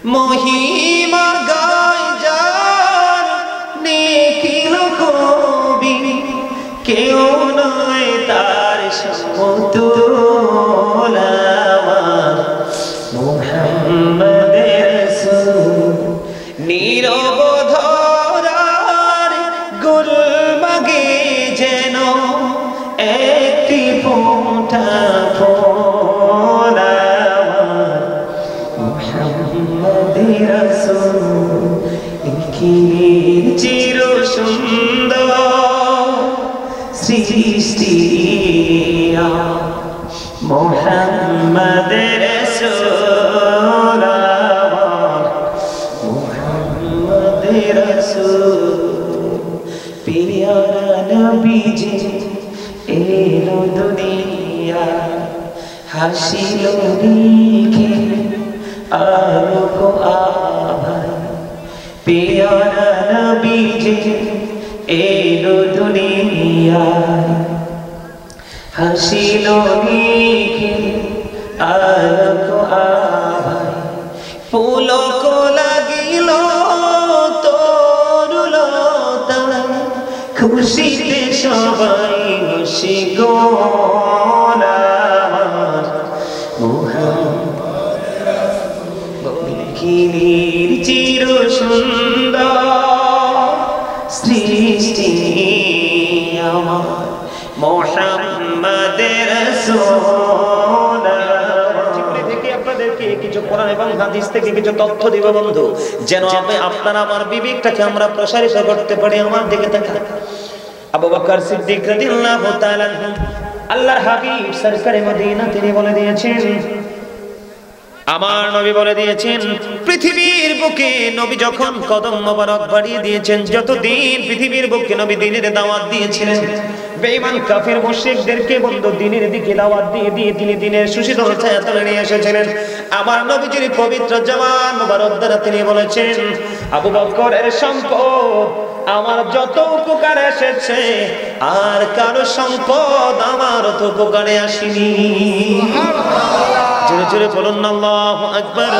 মহিমা গায় যার নেকিল কবি, কেউ নয় তার সমতুল আমার মুহাম্মদের রাসূল। নীরবধারার গুলমাগে যেন একটি ফোঁটা ফুল আমার মুহাম্মদের রাসূল। নিখিলের চির সুন্দর সৃষ্টি মুহাম্মদের রাসূল মুহাম্মদের রাসূল। প্রিয়রা নবীজি এলো দুনিয়া, হাসিল নিখে আলোক আভায়। প্রিয়রা নবীজি এলো দুনিয়া, হাসিল নিখে আলোক আভায়। পুলক লাগিল তরুলতায়, খুশিতে সবাই খুশি গো আমার মুহাম্মদের রাসূল। নিখিলের চির সুন্দর সৃষ্টি আমার মুহাম্মদের রাসূল। থেকে আপনাদেরকে কিছু কোরআন এবং হাদিস থেকে কিছু তথ্য দিব বন্ধু, যেন আপনারা আমার বিবেকটাকে আমরা প্রসারিত করতে পারি। আমার দিকে তাকান। আবু বকর সিদ্দিক রাদিয়াল্লাহু তাআলা আনহু, আল্লাহর হাবিব সরকারে মদিনা তিনি বলে দিয়েছেন, আমার নবী বলে দিয়েছেন, পৃথিবীর বুকে নবী যখন কদম মোবারক বাড়িয়ে দিয়েছেন, যতদিন পৃথিবীর বুকে নবী দ্বীনের দাওয়াত দিয়েছিলেন, বেঈমান কাফের মুশরিকদেরকে বন্ধু দ্বীনের দিকে দাওয়াত দিয়ে দিয়ে তিনি দ্বীনের সুশীতল ছায়াতলে নিয়ে এসেছিলেন। আমার নবীজির পবিত্র জবান মোবারক দ্বারা তিনি বলেছেন, আবু বকরের সম্পদ আমার যত উপকারে এসেছে, আর কারো সম্পদ আমার তো উপকারে আসেনি। জোরে জোরে বলুন আল্লাহু আকবার।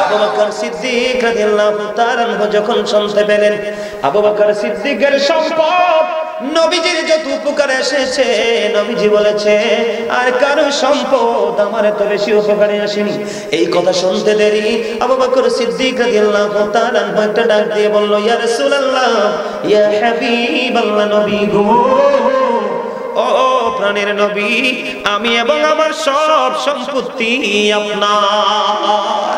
আবু বকর সিদ্দিক রাদিয়াল্লাহু তাআলা যখন শুনতে পেলেন আবু বকর সিদ্দিকের সম্পদ নবীজির যত উপকারে এসেছে, নবীজি বলেছে আর কারো সম্পদ আমার এত বেশি উপকারে আসেনি। এই কথা শুনতে দেরি আবু বকর সিদ্দিক রাদিয়াল্লাহু তাআলা একটা ডাক দিয়ে বলল, ইয়া রাসূলুল্লাহ, ইয়া হাবিবাল্লাহ, নবী গো, ও প্রাণের নবী, আমি এবং আমার সব সম্পত্তি আপনার।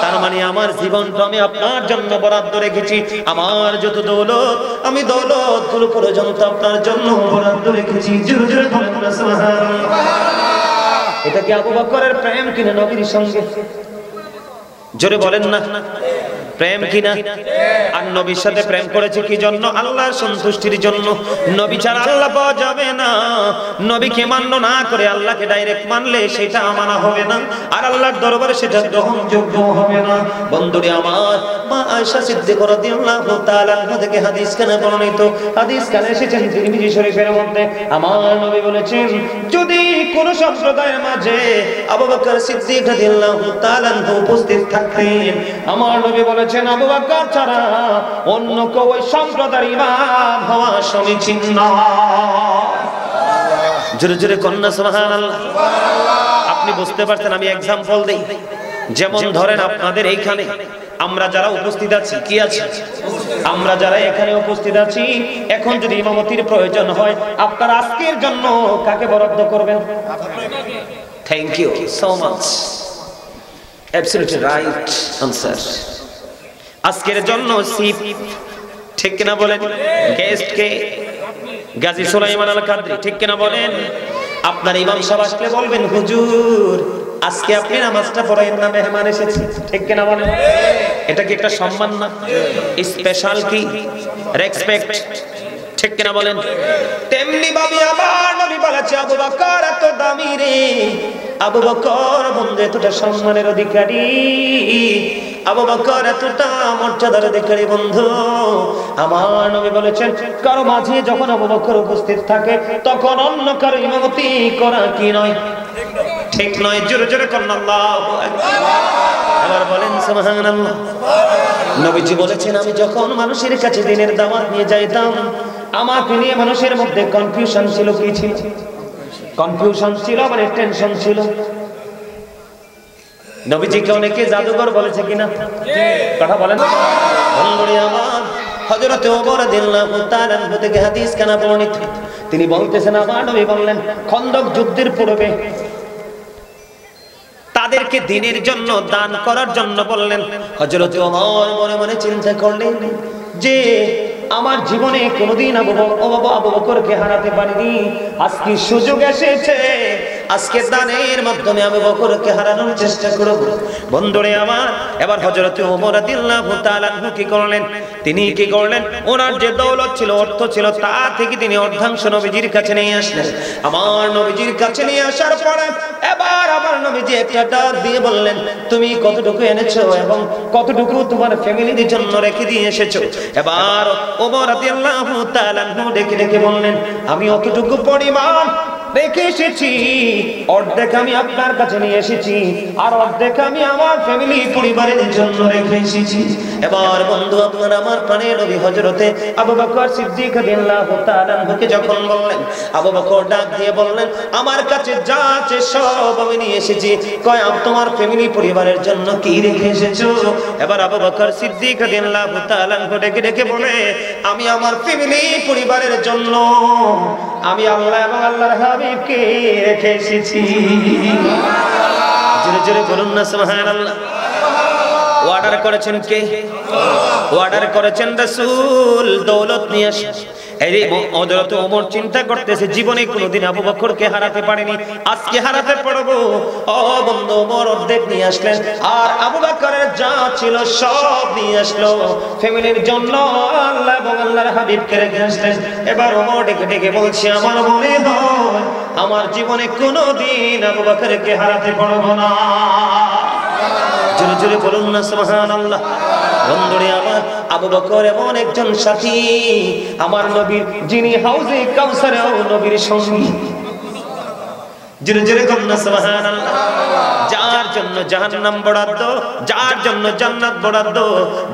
তার মানে আমার জীবনটা আমি আপনার জন্য বরাদ্দ রেখেছি। আমার যত দৌলত, আমি দৌলত গুলো পর্যন্ত আপনার জন্য বরাদ্দ রেখেছি। জোরে জোরে বলেন না সুবহানাল্লাহ। এটা কি আবু বকরের প্রেম কিনা নবীর সঙ্গে? জোরে বলেন না প্রেম কিনা? আর নবীর সাথে প্রেম করেছে কি জন্য? আল্লাহর সন্তুষ্টির জন্য। নবী ছাড়া আল্লাহ পাওয়া যাবে না। নবীকে মান্য না করে আল্লাহকে ডাইরেক্ট মানলে সেটা মানা হবে না, আর আল্লাহর দরবারে সেটা গ্রহণযোগ্য হবে না। বন্ধুরে আমার, মা আয়েশা সিদ্দিকা রাদিয়াল্লাহু তাআলা আনহা থেকে হাদিস কানে বর্ণিত, হাদিস কানে এসেছেন তিরমিজি শরীফের মধ্যে। আমার নবী বলেছেন, যদি কোন সম্প্রদায়ের মাঝে আবু বকর সিদ্দিক রাদিয়াল্লাহু তাআলা উপস্থিত থাকতেন, আমার নবী বলেছেন আবু বকর ছাড়া অন্য কেউ ওই সম্প্রদায়ের ইমাম হওয়া সমীচীন নয়। জোরে জোরে কন্যা সুবহানাল্লাহ। আপনি বুঝতে পারছেন? আমি एग्जांपल দেই। যেমন ধরেন আপনাদের এইখানে আমরা যারা উপস্থিত আছি, কি আছে? আমরা যারা এখানে উপস্থিত আছি, এখন যদি ইমামতির প্রয়োজন হয়, আপনারা আজকের জন্য কাকে বরাদ্দ করবেন? Thank you so much. Absolutely right answer. আজকের জন্য সিপ, ঠিক কিনা বলেন? গেস্ট কে? গাজী সুলাইমান আল কাদরি, ঠিক কিনা বলেন? আপনার ইমাম সাহেব আসলে বলবেন, হুজুর আজকে আপনি নামাজটা পড়াইন না, মেহমান এসেছে, ঠিক কিনা বলেন? এটা কি একটা সম্মান না? স্পেশাল কি রেসপেক্ট, ঠিক কিনা বলেন? তেমনি ভাবে আমার নবী বলেছে, আবু বকর এত দামি রে, আবু বকর বন্ধু এতটা সম্মানের অধিকারী, আবু বকর এতটা মর্যাদার অধিকারী বন্ধু। আমার নবী বলেছেন, কারো মাঝে যখন আবু বকর উপস্থিত থাকে, তখন অন্য কারো ইমামতি করা কি নয়? ঠিক নয়। জোরে জোরে করেন আল্লাহু আকবার। আবার সুবহানাল্লাহ। নবীজি বলেছেন, আমি যখন মানুষের কাছে দ্বীনের দাওয়াত নিয়ে যাইতাম, আমাকে নিয়ে মানুষের মধ্যে কনফিউশন ছিল। কি ছিল? কনফিউশন ছিল, মানে টেনশন ছিল। নবীজিকে অনেকে জাদুঘর বলেছে কিনা? কথা বলেন। বন্ধুরে আমার, হযরত ওমর রাদিয়াল্লাহু তাআলা আনহু থেকে হাদিস কানা বর্ণিত, তিনি বলতেছেন, আমার নবী বললেন, খন্দক যুদ্ধের পূর্বে তাদেরকে দ্বীনের জন্য দান করার জন্য বললেন। হযরত ওমর মনে মনে চিন্তা করলেন যে আমার জীবনে কোনোদিন আবু বকরকে হারাতে পারিনি, আজকে সুযোগ এসেছে, আজকে দানের মাধ্যমে আবু বকরকে হারানোর চেষ্টা করব। বন্ধুরে আমার, এবার হযরত ওমর রাদিয়াল্লাহু তাআলা আনহু কি করলেন? তিনি কি করলেন? ওনার যে দৌলত ছিল, অর্থ ছিল, তা থেকে তিনি অর্ধাংশ নবীজির কাছে নিয়ে আসলেন। আমার নবীজির কাছে নিয়ে আসার পরে এবার আমার নবীজি একটা ডাক দিয়ে বললেন, তুমি কতটুকু এনেছো এবং কতটুকু তোমার ফ্যামিলির জন্য রেখে দিয়ে এসেছো? এবার ওমর রাদিয়াল্লাহু তাআলা আনহু ডেকে ডেকে বললেন, আমি অতটুকু পরিমাণ রেখে এসেছি, অর্ধেক আমি আপনার কাছে নিয়ে এসেছি, আর অর্ধেক আমি আমার ফ্যামিলি পরিবারের জন্য রেখে এসেছি। এবার বন্ধু, আপনার আমার প্রাণের নবী হযরতে আবু বকর সিদ্দিক রাদিয়াল্লাহু তাআলা আনহুকে যখন বললেন, আবু বকর ডাক দিয়ে বললেন, আমার কাছে যা আছে সব আমি নিয়ে এসেছি। কয়, তোমার ফ্যামিলি পরিবারের জন্য কি রেখে এসেছো? এবার আবু বকর সিদ্দিক রাদিয়াল্লাহু তাআলা আনহু ডেকে ডেকে বলে, আমি আমার ফ্যামিলি পরিবারের জন্য আমি আল্লাহ এবং আল্লাহর হাবিবকে রেখে এসেছি। জোরে জোরে বলুন না সুবহানাল্লাহ। অর্ডার করেছেন কে? অর্ডার করেছেন রাসূল, দৌলত নিয়ে আসেন। এই হযরত ওমর চিন্তা করতেছে, জীবনে কোনোদিন আবু বকরকে হারাতে পারেনি, আজকে হারাতে পারবো। ও বন্ধু, ওমর অর্ধেক নিয়ে আসলেন, আর আবু বকরের যা ছিল সব নিয়ে আসলো ফ্যামিলির জন্য, আল্লাহ এবং আল্লাহর হাবিবকে রেখে আসলেন। এবার ওমর ডেকে ডেকে বলছে, আমার মনে হয় আমার জীবনে কোনোদিন আবু বকরকে হারাতে পারবো না। জোরে জোরে বলুন না সুবহানাল্লাহ। বন্ধুরে আমার, আবু বকর এমন একজন সাথী আমার নবীর, যিনি হাউজে কাউসারেও নবীর সঙ্গী। জোরে জোরে বলুন না সুবহানাল্লাহ। যার জন্য জাহান্নাম বরাদ্দ, যার জন্য জান্নাত বরাদ্দ,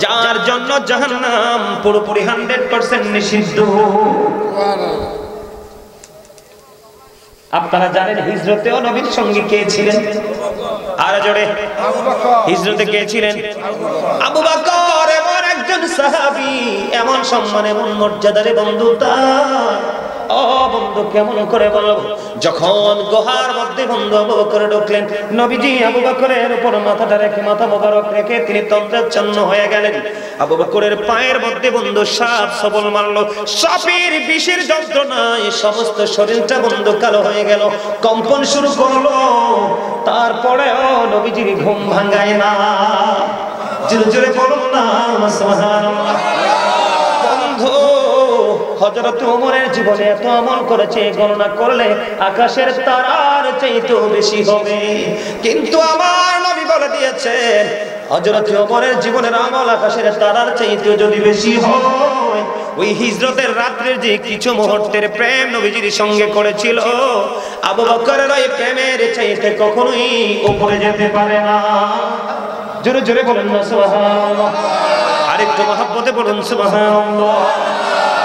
যার জন্য জাহান্নাম পুরোপুরি 100% নিষিদ্ধ। আপনারা জানেন হিজরতেও নবীর সঙ্গে কে ছিলেন? আর জোরে, হিজরতে কে ছিলেন? আবু বকর। এমন একজন সাহাবী, এমন সম্মান, এমন মর্যাদারে বন্ধু তার। ও বন্ধু, কেমন করে বলবো, যখন গুহার মধ্যে বন্ধু আবু বকর ঢুকলেন, নবীজি আবু বকরের উপর মাথাটা রেখে, মাথা মোবারক রেখে তিনি তন্দ্রাচ্ছন্ন হয়ে গেলেন। আবু বকরের পায়ের মধ্যে বন্ধু সাপ সবল মারলো, সাপের বিষের যন্ত্রণায় সমস্ত শরীরটা বন্ধু কালো হয়ে গেল, কম্পন শুরু করলো। তারপরেও নবীজির ঘুম ভাঙায় না। জোরে জোরে বলুন না সুবহানাল্লাহ। বন্ধু, হযরত ওমরের জীবনে এত আমল করেছে, গণনা করলে আকাশের তারার চাইতেও বেশি হবে। কিন্তু আমার নবী বলে দিয়েছেন, হযরত ওমরের জীবনের আমল আকাশের তারার চাইতেও যদি বেশি হয়, ওই হিজরতের রাত্রের যে কিছু মুহূর্তের প্রেম নবীজির সঙ্গে করেছিল, আবু বকরের ওই প্রেমের চাইতে কখনোই উপরে যেতে পারে না। জোরে জোরে বলেন না সুবহানাল্লাহ। আরেকটু মহব্বতে বলুন সুবহানাল্লাহ।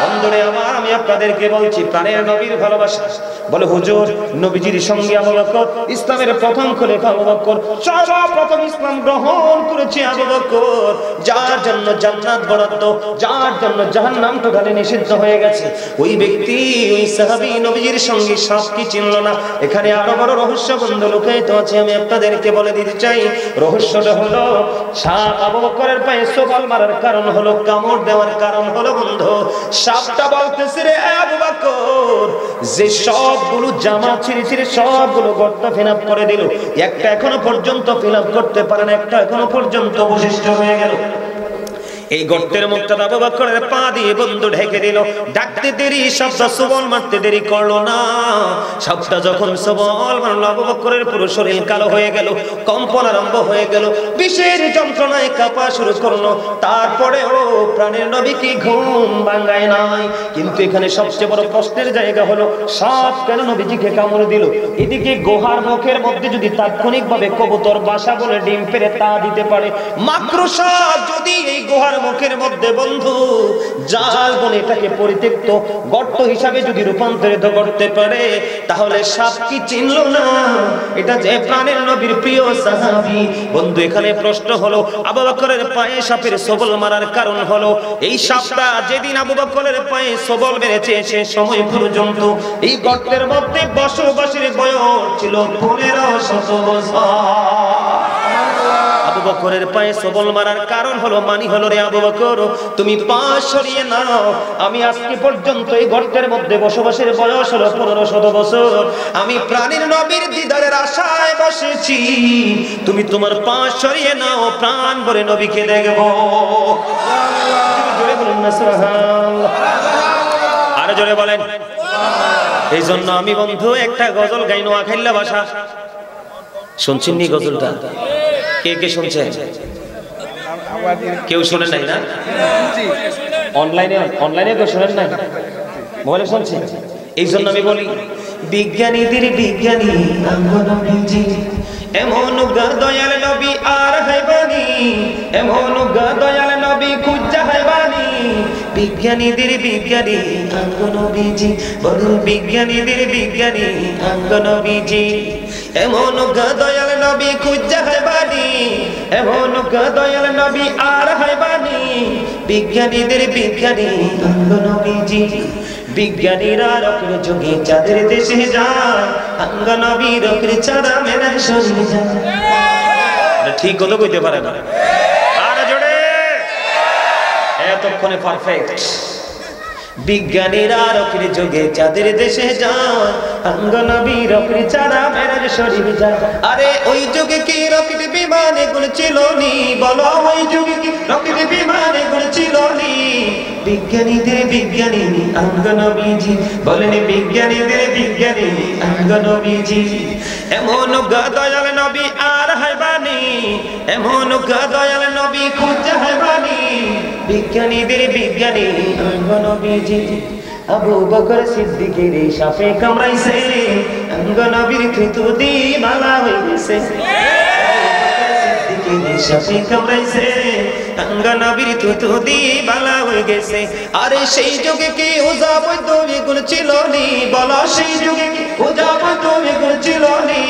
বন্ধুরে আমার, আমি আপনাদেরকে বলছি, প্রাণের নবীর ভালোবাসা। বলে, হুজুর, নবীজির সঙ্গে আবু বকর, ইসলামের প্রথম খলিফা আবু বকর, সর্বপ্রথম ইসলাম গ্রহণ করেছে আবু বকর, যার জন্য জান্নাত বরাদ্দ, যার জন্য জাহান্নাম টোটালি নিষিদ্ধ হয়ে গেছে। ওই ব্যক্তি, ওই সাহাবী নবীজির সঙ্গে সাপ কি চিনল না? এখানে আরো বড় রহস্য বন্ধু লুকায়িত আছে, আমি আপনাদেরকে বলে দিতে চাই। রহস্যটা হলো, সাপ আবু বকরের পায়ে সবল মারার কারণ হলো, কামড় দেওয়ার কারণ হলো বন্ধু, সাপটা বলতেছে, রে আবু বকর, যে সবগুলো জামা ছিঁড়ে ছিঁড়ে সবগুলো গর্ত ফিল আপ করে দিল, একটা এখনো পর্যন্ত ফিল আপ করতে পারে না, একটা এখনো পর্যন্ত অবশিষ্ট হয়ে গেল। এই গর্তের মুখটা আবু বকরের পা দিয়ে বন্ধু ঢেকে দিল। ডাকতে দেরি, শব্দ সবল মারতে দেরি করলো না। শব্দ যখন সবল মারলো, আবু বকরের পুরো শরীর কালো হয়ে গেল, কম্পন আরম্ভ হয়ে গেল, বিষের যন্ত্রণায় কাঁপা শুরু করলো। তারপরে ও প্রাণের নবী কি ঘুম ভাঙায় নাই? কিন্তু এখানে সবচেয়ে বড় প্রশ্নের জায়গা হলো, সাপ কেন নবীজিকে কামড় দিল? এদিকে গুহার মুখের মধ্যে যদি তাৎক্ষণিকভাবে কবুতর বাসা বলে ডিম পেড়ে তা দিতে পারে, মাকড়সা যদি এই গুহার মুখের মধ্যে বন্ধু জাল বলে এটাকে পরিত্যক্ত গর্ত হিসাবে যদি রূপান্তরিত করতে পারে, তাহলে সাপ কি চিনলো না এটা যে প্রাণের নবীর প্রিয় সাহাবী? বন্ধু এখানে প্রশ্ন হলো, আবু বকরের পায়ে সাপের সবল মারার কারণ হলো, এই সাপটা যেদিন আবু বকরের পায়ে সবল মেরেছে সে সময় পর্যন্ত এই গর্তের মধ্যে বসবাসের বয়স ছিল 1500 বছর। আবু বকরের পায়ে সবল মারার কারণ হলো, মানি হলো, রে আবু বকর তুমি পা সরিয়ে নাও, আমি আজকে পর্যন্ত এই গর্তের মধ্যে বসবাসের বয়স হলো 1500 বছর। আমি প্রাণের নবীর দিদারের আশায় বসেছি, তুমি তোমার পা সরিয়ে নাও, প্রাণ ভরে নবীকে দেখবো। জোরে বলুন না সুবহানাল্লাহ, আরো জোরে বলেন। এই জন্য আমি বন্ধু একটা গজল গাই, নোয়াখাইল্লা ভাষা। শুনছেন নি গজলটা? কে কে শুনছেন? কেউ শোনেন নাই না? অনলাইনে কেউ শোনেন নাই? মোবাইলে শুনছেন? এই জন্য আমি বলি, বিজ্ঞানীদের বিজ্ঞানী নবীজি, এমন দয়াল নবী আর হাইবানি, এমন দয়াল নবী খুঁজা হাইবানি। বিজ্ঞানীদের বিজ্ঞানী নবীজি, বলুন বিজ্ঞানীদের বিজ্ঞানী নবীজি, এমন দয়াল নবী খুঁজা হাইবানি, এমন দয়াল নবী আর হাইবানি। বিজ্ঞানীদের বিজ্ঞানী নবীজি, বিজ্ঞানীরা রকের যোগে চাঁদের দেশে যায়, আঙ্গ নবী রকের চাঁদা মেলায় সরে যায়। ঠিক কথা কইতে পারে না, আর জোরে এতক্ষণে পারফেক্ট। বিজ্ঞানীরা রকের যোগে চাঁদের দেশে যায়, আঙ্গ নবী রকের চাঁদা মেলায় সরে যায়। আরে ওই যুগে কি রকেট বিমান এগুলো ছিল নি? বলো ওই যুগে কি রকেট বিমান এগুলো ছিল নি? বিজ্ঞানীদের বিজ্ঞানী আঙ্গ নবীজি, বলেন বিজ্ঞানীদের বিজ্ঞানী আঙ্গ নবীজি, এমন দয়াল নবী আর হাইবানি, এমন দয়াল নবী খুঁজা হাইবানি। বিজ্ঞানীদের বিজ্ঞানী আঙ্গ নবীজি, আবু বকর সিদ্দিকের সাপে কামড়াইছে, আঙ্গ নবীর থুতু মালা হয়ে গেছে। সাপে কামড়াইছে, আঙ্গ নবীর থুতু বালা হয়ে গেছে। আরে সেই যুগে কি ওজা বৈদ্য এগুলো ছিল নি? বলো সেই যুগে কি ওজা বৈদ্য এগুলো ছিল নি?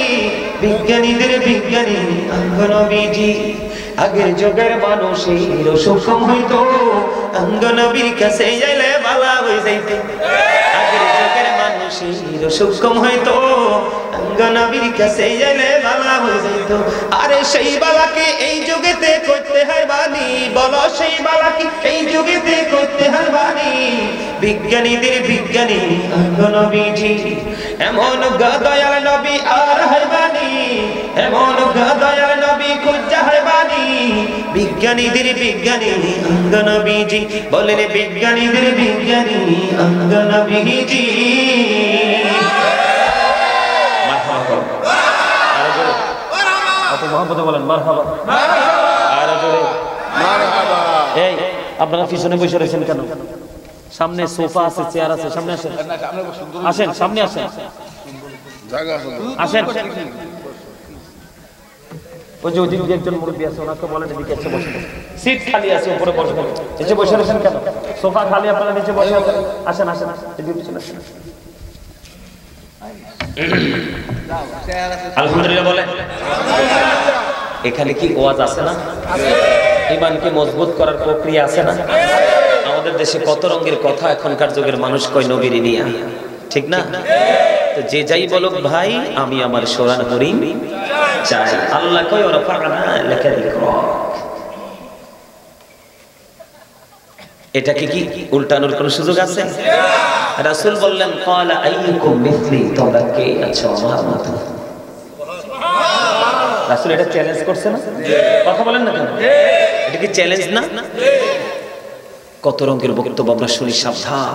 বিজ্ঞানীদের বিজ্ঞানী আঙ্গ নবীজি, আগের যুগের মানুষের সক্ষম হইতো, আঙ্গ নবীর কাছে যাইলে বালা হয়ে যাইতে। আগের যুগের মানুষের সক্ষম হইতো, আঙ্গ নবীর কাছে যাইলে বালা হয়ে যাইতো। আরে সেই বালাকে এই যুগেতে করতে হয় বানি, বলো সেই বালাকে এই যুগেতে করতে হয় বানি। বিজ্ঞানীদের বিজ্ঞানী আঙ্গ নবীজি, এমন দয়াল নবী আর হাইবানি, এমন দয়াল নবী খুঁজা হাইবানি। বিজ্ঞানীদের বিজ্ঞানী আঙ্গ নবীজি, বলেন বিজ্ঞানীদের বিজ্ঞানী আঙ্গ নবীজি। মোহাম্মদ বলেন মারহাবা, আর জোরে মারহাবা। এই আপনারা পিছনে বসে রয়েছেন কেন? সামনে সোফা আছে, চেয়ার আছে, সামনে আসেন, আসেন সামনে আসেন, আসেন। ওই যে ওদিকে একজন মুরব্বী আছে, ওনাকে বলেন এদিকে এসে বসেন, সিট খালি আছে উপরে বসবেন। নিচে বসে রয়েছেন কেন? সোফা খালি, আপনারা নিচে বসে আছেন, আসেন আসেন, এদিকে পিছনে আসেন। আলহামদুলিল্লাহ বলেন। এখানে কি ওয়াজ আছে না? ঈমানকে মজবুত করার প্রক্রিয়া আছে না? আমাদের দেশে কত রঙের কথা এখনকার যুগের মানুষ কয় নবীর নিয়া, ঠিক না? তো যে যাই বলুক ভাই, আমি আমার সোনার হরিণ চাই। আল্লাহ কয় ওরা ফানা লেখা লিখো। এটাকে কি উল্টানোর কোন সুযোগ আছে? রাসূল বললেন, ক্বালা আইয়ুকুম মিথলি, তোমরা কে আছো আমার মতো? রাসূল এটা চ্যালেঞ্জ করছে না? কথা বলেন না কেন? এটা কি চ্যালেঞ্জ না? কত রঙের বক্তব্য আমরা শুনি, সাবধান।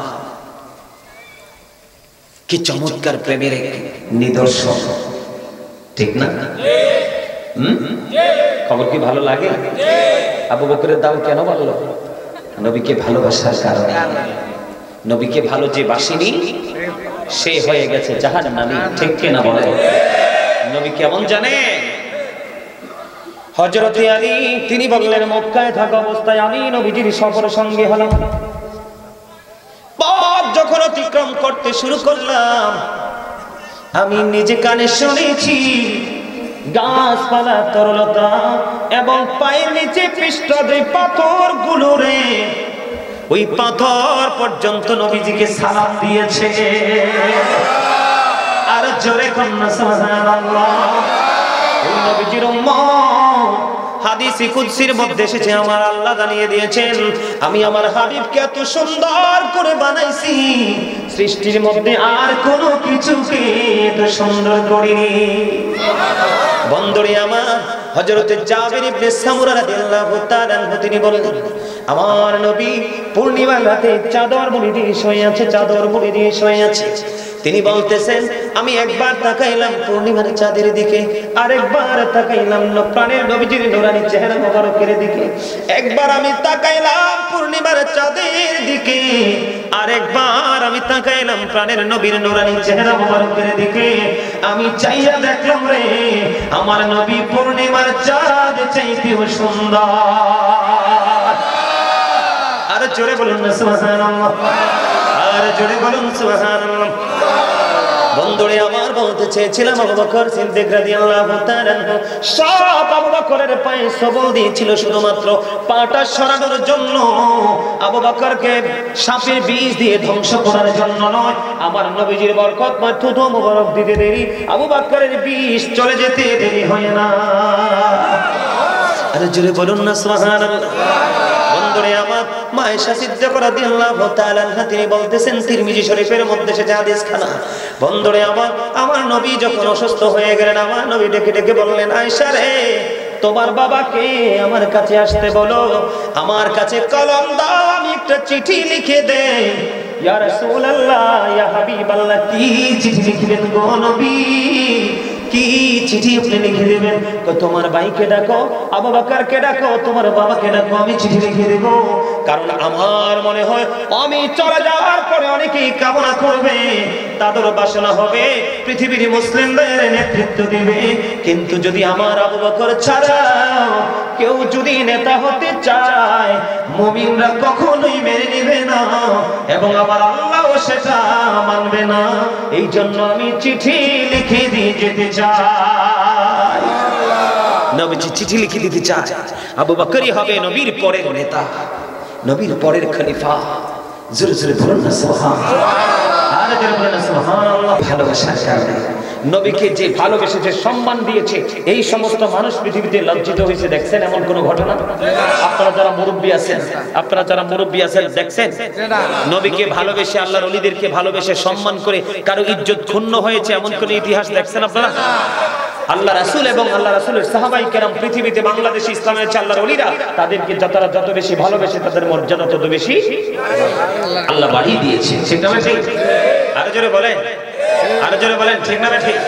কি চমৎকার প্রেমের নিদর্শন, ঠিক না? খবর কি ভালো লাগে? আবু বকরের দাম কেন বাড়ল? নবীকে ভালোবাসার কারণে। নবীকে ভালো যে বাসিনি সে হয়ে গেছে জাহান্নামী, ঠিক কিনা বলে? নবী কেমন জানে? হযরত আলী তিনি বললেন, মক্কায় থাকা অবস্থায় আমি নবীজির সফর সঙ্গে হলাম। পথ যখন অতিক্রম করতে শুরু করলাম, আমি নিজে কানে শুনেছি গাছপালা, তরলতা এবং পায়ের নিচে পৃষ্ঠ যে পাথর গুলো রে, ওই পাথর পর্যন্ত নবীজিকে সালাম দিয়েছে। আর জোরে কন্যা সুবহানাল্লাহ। ওই নবীজির উম্মত, হাদিসে কুদসির মধ্যে এসেছে, আমার আল্লাহ জানিয়ে দিয়েছেন, আমি আমার হাবিবকে এত সুন্দর করে বানাইছি, সৃষ্টির মধ্যে আর কোনো কিছুকে এত সুন্দর করিনি। বন্দরে আমার হযরত জাবির ইবনে সামুরা রাদিয়াল্লাহু তাআলা তিনি বলেন, আমার নবী পূর্ণিমার রাতে চাদর মুড়ি দিয়ে শুয়ে আছে, চাদর মুড়ি দিয়ে শুয়ে আছে। তিনি বলতেছেন, আমি একবার তাকাইলাম পূর্ণিমার চাঁদের দিকে, আরেকবার তাকাইলাম প্রাণের নবীজির নূরানি চেহারা মোবারকের দিকে। একবার আমি তাকাইলাম পূর্ণিমার চাঁদের দিকে, আরেকবার আমি তাকাইলাম প্রাণের নবীর নূরানি চেহারা মোবারকের দিকে। আমি চাইয়া দেখলাম রে, আমার নবী পূর্ণিমার চাঁদ চাইতেও সুন্দর। আর জোরে বলুন না সুবহানাল্লাহ, আর জোরে বলুন সুবহানাল্লাহ। বন্ধুরে আমার বলতে চেয়েছিলাম, আবু বকর সিদ্দিক রাদিয়াল্লাহু তাআলা সব আবু বকরের পায়ে সবল দিয়েছিল শুধুমাত্র পাটা সরানোর জন্য। আবু বকরকে সাপের বিষ দিয়ে ধ্বংস করার জন্য নয়। আমার নবীজির বরকতময় থুতু মোবারক দিতে দেরি, আবু বকরের বিষ চলে যেতে দেরি হয় না। আরে জোরে বলুন না সুবহানাল্লাহ। বন্ধুরে আমার মা আয়েশা সিদ্দিকা রাদিয়াল্লাহু তাআলা তিনি বলতেছেন, তিরমিজি শরীফের মধ্যে সে হাদিস খানা। বন্ধুরে আমার নবী যখন অসুস্থ হয়ে গেলেন, আমার নবী ডেকে ডেকে বললেন, আয়েশা রে, তোমার বাবাকে আমার কাছে আসতে বলো, আমার কাছে কলম দাও, আমি একটা চিঠি লিখে দেই। ইয়া রাসূলুল্লাহ, ইয়া হাবিবাল্লাহ, কি চিঠি লিখবেন গো নবী? কি চিঠি আপনি লিখে দেবেন? তোমার ভাইকে ডাকো, আবু বকরকে ডাকো, তোমার বাবাকে ডাকো, আমি চিঠি লিখে দেব। কারণ আমার মনে হয় আমি চলে যাওয়ার পরে অনেকেই কামনা করবে, তাদের বাসনা হবে পৃথিবীর মুসলিমদের নেতৃত্ব দিবে। কিন্তু যদি আমার আবু বকর ছাড়া কেউ যদি নেতা হতে চায়, মুমিনরা কখনোই মেনে নেবে না এবং আমার আল্লাহও সেটা মানবে না। এই জন্য আমি চিঠি লিখে দিয়ে যেতে চাই। নবীজি চিঠি লিখে দিতে চায়। আবু বকরই হবে নবীর পরের নেতা, নবীর পরের খলিফা। জোরে জোরে বলুন না সুবহানাল্লাহ, আর জোরে বলুন না সুবহানাল্লাহ। ভালোবাসার কারণে নবীকে যে ভালোবেসে যে সম্মান দিয়েছে, এই সমস্ত মানুষ পৃথিবীতে লজ্জিত হয়েছে। দেখছেন এমন কোন ঘটনা? আপনারা যারা মুরব্বী আছেন দেখছেন নবীকে ভালোবেসে, আল্লাহর ওলিদেরকে ভালোবেসে সম্মান করে কারো ইজ্জত ক্ষুণ্ণ হয়েছে এমন কোন ইতিহাস দেখছেন আপনারা? আল্লাহ রাসূল এবং আল্লাহ রাসূলের সাহাবায়ে কেরাম পৃথিবীতে, বাংলাদেশে ইসলামের যে আল্লাহর ওলিরা, তাদেরকে যত বেশি ভালোবেসে তাদের মর্যাদা তত বেশি আল্লাহ বাড়িয়ে দিয়েছে। ঠিক না ঠিক? আরো জোরে বলেন, আরো জোরে বলেন, ঠিক না ঠিক?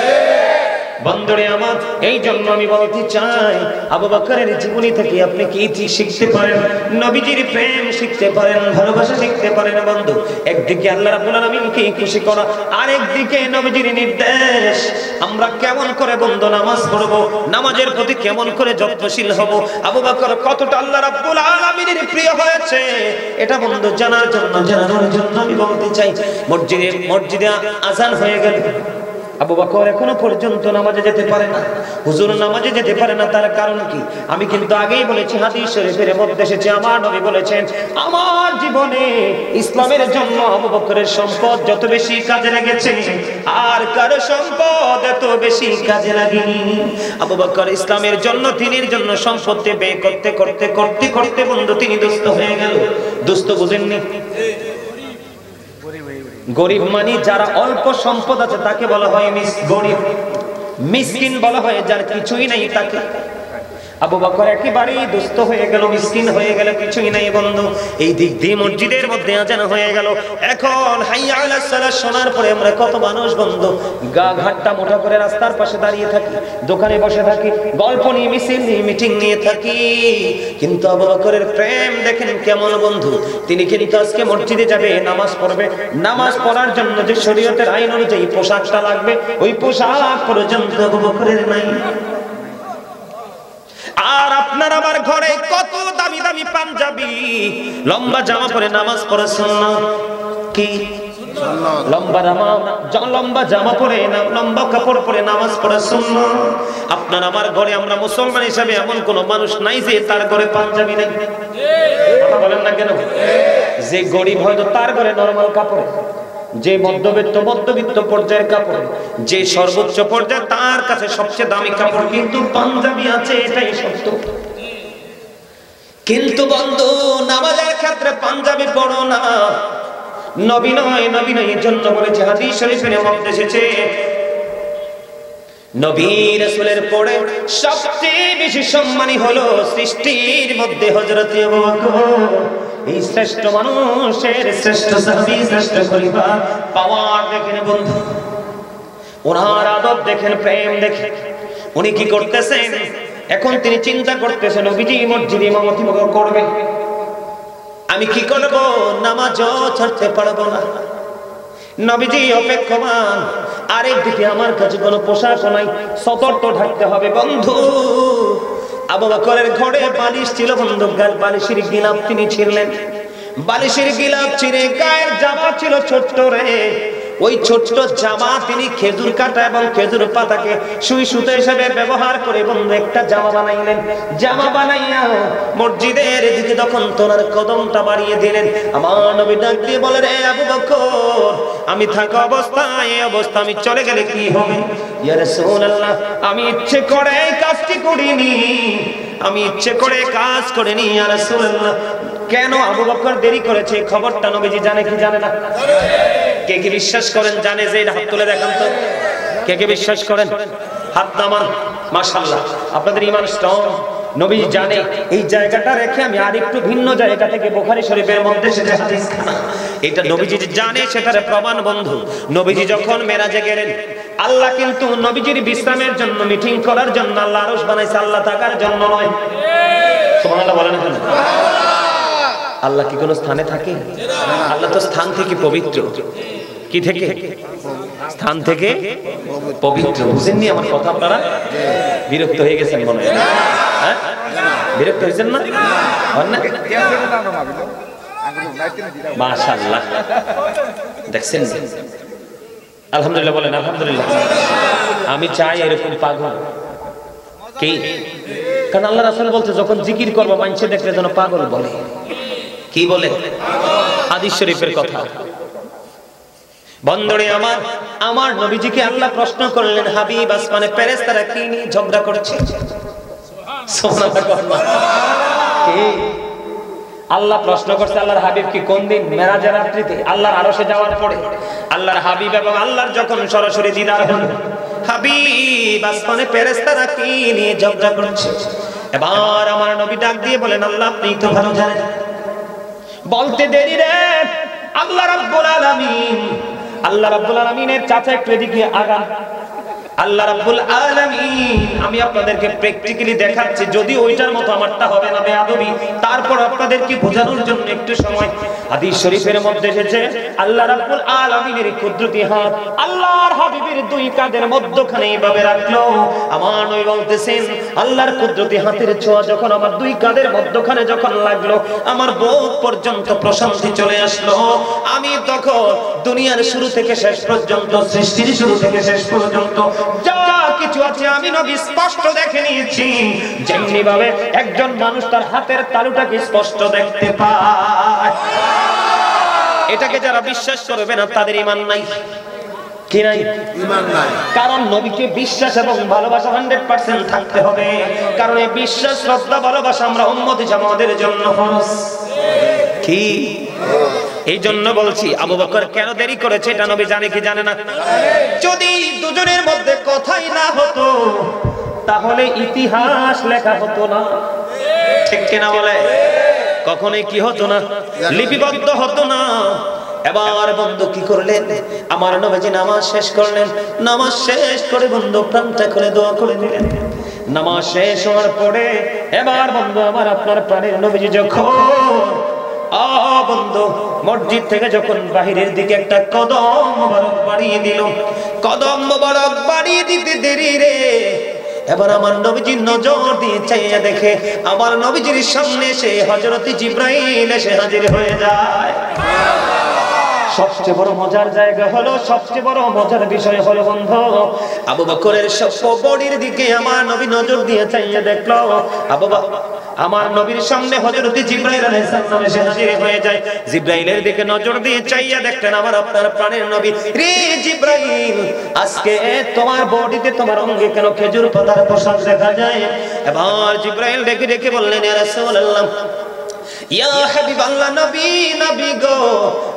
বন্ধুরে আমার, এই জন্য আমি বলতে চাই, আবু বকরের জীবনী থেকে আপনি কি শিখতে পারেন? নবীজির প্রেম শিখতে পারেন, ভালোবাসা শিখতে পারেন। বন্ধু, একদিকে আল্লাহ রাব্বুল আলামিনকে খুশি করা, আরেকদিকে নবীজির নির্দেশ। আমরা কেমন করে বন্ধু নামাজ পড়ব, নামাজের প্রতি কেমন করে যত্নশীল হব, আবু বকর কতটা আল্লাহ রাব্বুল আলামিনের প্রিয় হয়েছে, এটা বন্ধু জানার জন্য আমি বলতে চাই। মসজিদে আযান হয়ে গেল, আবু বকর এখনো পর্যন্ত নামাজে যেতে পারে না, হুজুর নামাজে যেতে পারে না। তার কারণ কি? আমি কিন্তু আগেই বলেছি, হাদিস শরীফের মধ্যে এসেছে, আমার নবী বলেছেন, আমার জীবনে ইসলামের জন্য আবু বকরের সম্পদ যত বেশি কাজে লেগেছে, আর কারো সম্পদ এত বেশি কাজে লাগেনি। আবু বকর ইসলামের জন্য, দিনের জন্য সম্পত্তি ব্যয় করতে করতে করতে করতে বন্ধু তিনি দুস্থ হয়ে গেল। দুস্থ বুঝেননি? গরিব মানে যারা অল্প সম্পদ আছে তাকে বলা হয় গরিব। মিসকিন বলা হয় যার কিছুই নাই তাকে। আবু বকর একেবারেই দুস্থ হয়ে গেল, মিসকিন হয়ে গেল, কিছুই নাই বন্ধু। এই দিক দিয়ে মসজিদের মধ্যে আজান হয়ে গেল। এখন হাইয়া আলাস সালাত শোনার পরে আমরা কত মানুষ বন্ধু গা ঘাটটা মোটা করে রাস্তার পাশে দাঁড়িয়ে থাকি, দোকানে বসে থাকি, গল্প নিয়ে, মিছিল নিয়ে, মিটিং নিয়ে থাকি। কিন্তু আবু বকরের প্রেম দেখেন কেমন বন্ধু। তিনি কিন্তু আজকে মসজিদে যাবে, নামাজ পড়বে, নামাজ পড়ার জন্য যে শরীয়তের আইন অনুযায়ী পোশাকটা লাগবে, ওই পোশাক পর্যন্ত আবু বকরের নাই। আর আপনার আমার ঘরে কত দামি দামি পাঞ্জাবি, লম্বা জামা পরে নামাজ পড়ে সুন্নাত। কি লম্বা জামা পরে না, লম্বা কাপড় পরে নামাজ পড়ে সুন্নাত। আপনার আমার ঘরে আমরা মুসলমান হিসাবে এমন কোন মানুষ নাই যে তার ঘরে পাঞ্জাবি নেই। কথা বলেন না কেন? যে গরিব হয়তো তার ঘরে নরমাল কাপড়, যে মধ্যবিত্ত পর্যায়ের কাপড়, যে সর্বোচ্চ পর্যায়ে তার কাছে সবচেয়ে দামি কাপড় কিন্তু পাঞ্জাবি আছে, এটাই সত্য। কিন্তু বন্ধু নামাজের ক্ষেত্রে পাঞ্জাবি পড়ো না। নবী নয় এর জন্য বলেছে, হাদিস শরীফের মধ্যে এসেছে, নবী রাসূলের পরে সবচেয়ে বেশি সম্মানী হলো সৃষ্টির মধ্যে হযরত আবু বকর। এই শ্রেষ্ঠ মানুষের শ্রেষ্ঠ সাহাবী, শ্রেষ্ঠ খলিফা পাওয়ার দেখেন বন্ধু, ওনার আদব দেখেন, প্রেম দেখেন। উনি কি করতেছেন? এখন তিনি চিন্তা করতেছেন নবীজি মসজিদে ইমামতি করবে, আমি কি করব? নামাজও ছাড়তে পারবো না। নবীজি অপেক্ষমান, আরেকদিকে আমার কাছে কোনো পোশাক নাই, সতর্ক থাকতে হবে বন্ধু। আবু বকরের ঘরে বালিশ ছিল বন্ধু, বালিশের গিলাপ তিনি ছিঁড়লেন, বালিশের গিলাপ ছিঁড়ে গায়ের জামা ছিল ছোট্ট রে, ওই ছোট্ট জামা তিনি খেজুর কাটা এবং খেজুর পাতাকে সুই সুতো হিসেবে ব্যবহার করে বন্ধু একটা জামা বানাইলেন। জামা বানাইয়া মসজিদের দিকে তখন তোনার কদমটা বাড়িয়ে দিলেন। আমার নবী ডাক দিয়ে বলে, রে আবু বকর, আমি থাকা অবস্থায় এই অবস্থা আমি চলে গেলে কি হবে? ইয়া রাসূলুল্লাহ, আমি ইচ্ছে করে এই কাজটি করিনি, আমি ইচ্ছে করে কাজ করিনি ইয়া রাসূলুল্লাহ। কেন আবু বকর দেরি করেছে খবরটা নবীজি জানে কি জানে না? কে কে বিশ্বাস করেন জানে? যে হাত তুলে দেখান তো, কে কে বিশ্বাস করেন? হাত নামান। মাশাআল্লাহ, আপনাদের ঈমান স্ট্রং। নবী জানে। এই জায়গাটা রেখে আমি আরেকটু ভিন্ন জায়গা থেকে বুখারী শরীফের মধ্যে সেটা হাদিস, এটা নবীজি জানে, সেটার প্রমাণ বন্ধু। নবীজি যখন মেরাজে গেলেন, আল্লাহ কিন্তু নবীজির বিশ্রামের জন্য, মিটিং করার জন্য আল্লাহ আরশ বানাইছে, আল্লাহ থাকার জন্য নয়। সুবহানাল্লাহ বলেন কেন? আল্লাহ কি কোনো স্থানে থাকে? আল্লাহ তো স্থান থেকে পবিত্র। কি থেকে? স্থান থেকে পবিত্র। বুঝেননি আমার কথা আপনারা? বিরক্ত হয়ে গেছেন মনে হয়? হ্যাঁ, বিরক্ত হয়েছেন না? মাশাআল্লাহ, দেখছেন? আলহামদুলিল্লাহ বলেন আলহামদুলিল্লাহ। আমি চাই এরকম পাগল কি, কারণ আল্লাহ রাসূল বলছে যখন জিকির করবো মানুষে দেখলে যেন পাগল বলে। কি বলে? হাদিস শরীফের কথা। বন্ধুরে আমার, আমার নবীজিকে আল্লাহ প্রশ্ন করলেন, হাবিব, আসমানে ফেরেশতারা কি নিয়ে ঝগড়া করছে? সুবহানাল্লাহ। কি আল্লাহ প্রশ্ন করছে আল্লাহর হাবিব কি কোন দিন? মেরাজের রাত্রিতে, আল্লাহর আরশে যাওয়ার পরে। আল্লাহর হাবিব এবং আল্লাহর যখন সরাসরি দিদার হলো, হাবিব, আসমানে ফেরেশতারা কি নিয়ে ঝগড়া করছে? এবার আমার নবী ডাক দিয়ে বলেন, আল্লাহ আপনি তো ভালো জানেন। বলতে দেরি রে, আল্লাহ রাব্বুল আলামিনের চাচা একটু এদিকে আগান। আল্লাহ রাব্বুল আলামিন, আমি আপনাদেরকে প্র্যাকটিক্যালি দেখাচ্ছি, যদি ওইটার মতো আমারটা হবে না বেয়াদবি, তারপর আপনাদেরকে বোঝানোর জন্য একটু সময়। হাদিস শরীফের মধ্যে এসেছে, আল্লাহ রাব্বুল আলামিনের কুদরতি হাত আল্লাহর হাবিবের দুই কাঁধের মধ্যখানে এইভাবে রাখলো। আমার নবী বলতেছেন, আল্লাহর কুদরতি হাতের ছোঁয়া যখন আমার দুই কাঁধের মধ্যখানে যখন লাগলো, আমার বুক পর্যন্ত প্রশান্তি চলে আসলো। আমি তখন দুনিয়ার শুরু থেকে শেষ পর্যন্ত, সৃষ্টির শুরু থেকে শেষ পর্যন্ত যা কিছু আছে আমি নবী স্পষ্ট দেখে নিয়েছি। যেমনি ভাবে একজন মানুষ তার হাতের তালুটাকে স্পষ্ট দেখতে পায়, এটাকে যারা বিশ্বাস করবে না তাদের ঈমান নাই। কি নাই? ঈমান নাই। কারণ নবীকে বিশ্বাস এবং ভালোবাসা 100% থাকতে হবে। কারণ এই বিশ্বাস, শ্রদ্ধা, ভালোবাসা আমরা উম্মত হিসেবে আমাদের জন্য ফরজ। কি এই জন্য বলছি, আবু বকর কেন দেরি করেছে এটা নবী জানে কি জানে না? যদি দুজনের মধ্যে কথাই না হতো, তাহলে ইতিহাস লেখা হতো না। ঠিক কিনা বলে? কখনোই কি হতো না? লিপিবদ্ধ হতো না। এবার বন্ধু কি করলেন? আমার নবীজি নামাজ শেষ করলেন। নামাজ শেষ করে বন্ধু প্রাণটা খুলে দোয়া করে দিলেন। নামাজ শেষ হওয়ার পরে এবার বন্ধু আমার আপনার প্রাণের নবীজি যখন বন্ধু মসজিদ থেকে যখন বাহিরের দিকে একটা কদম মোবারক বাড়িয়ে দিল, কদম মোবারক বাড়িয়ে দিতে দেরি রে, এবার আমার নবীজির নজর দিয়ে চাইয়া দেখে আমার নবীজির সামনে সে হযরত জিবরাইল এসে হাজির হয়ে যায়। সবচেয়ে বড় মজার জায়গা হলো, সবচেয়ে বড় মজার বিষয় হলো বন্ধু, আবু বকরের বডির দিকে আমার নবী নজর দিয়ে চাইয়া দেখলো, আমার নবীর সামনে হযরত জিবরাইল আলাইহিস সালাম এসে হাজির হয়ে যায়। জিবরাইলের দিকে নজর দিয়ে চাইয়া দেখলেন আমার আপনার প্রাণের নবী। রে জিবরাইল, আজকে তোমার বডিতে তোমার অঙ্গে কেন খেজুর পাতার পোশাক দেখা যায়? এবার জিবরাইল ডেকে ডেকে বললেন, ইয়া রাসূলুল্লাহ, ইয়া হাবিবাল্লাহ, নবী গো,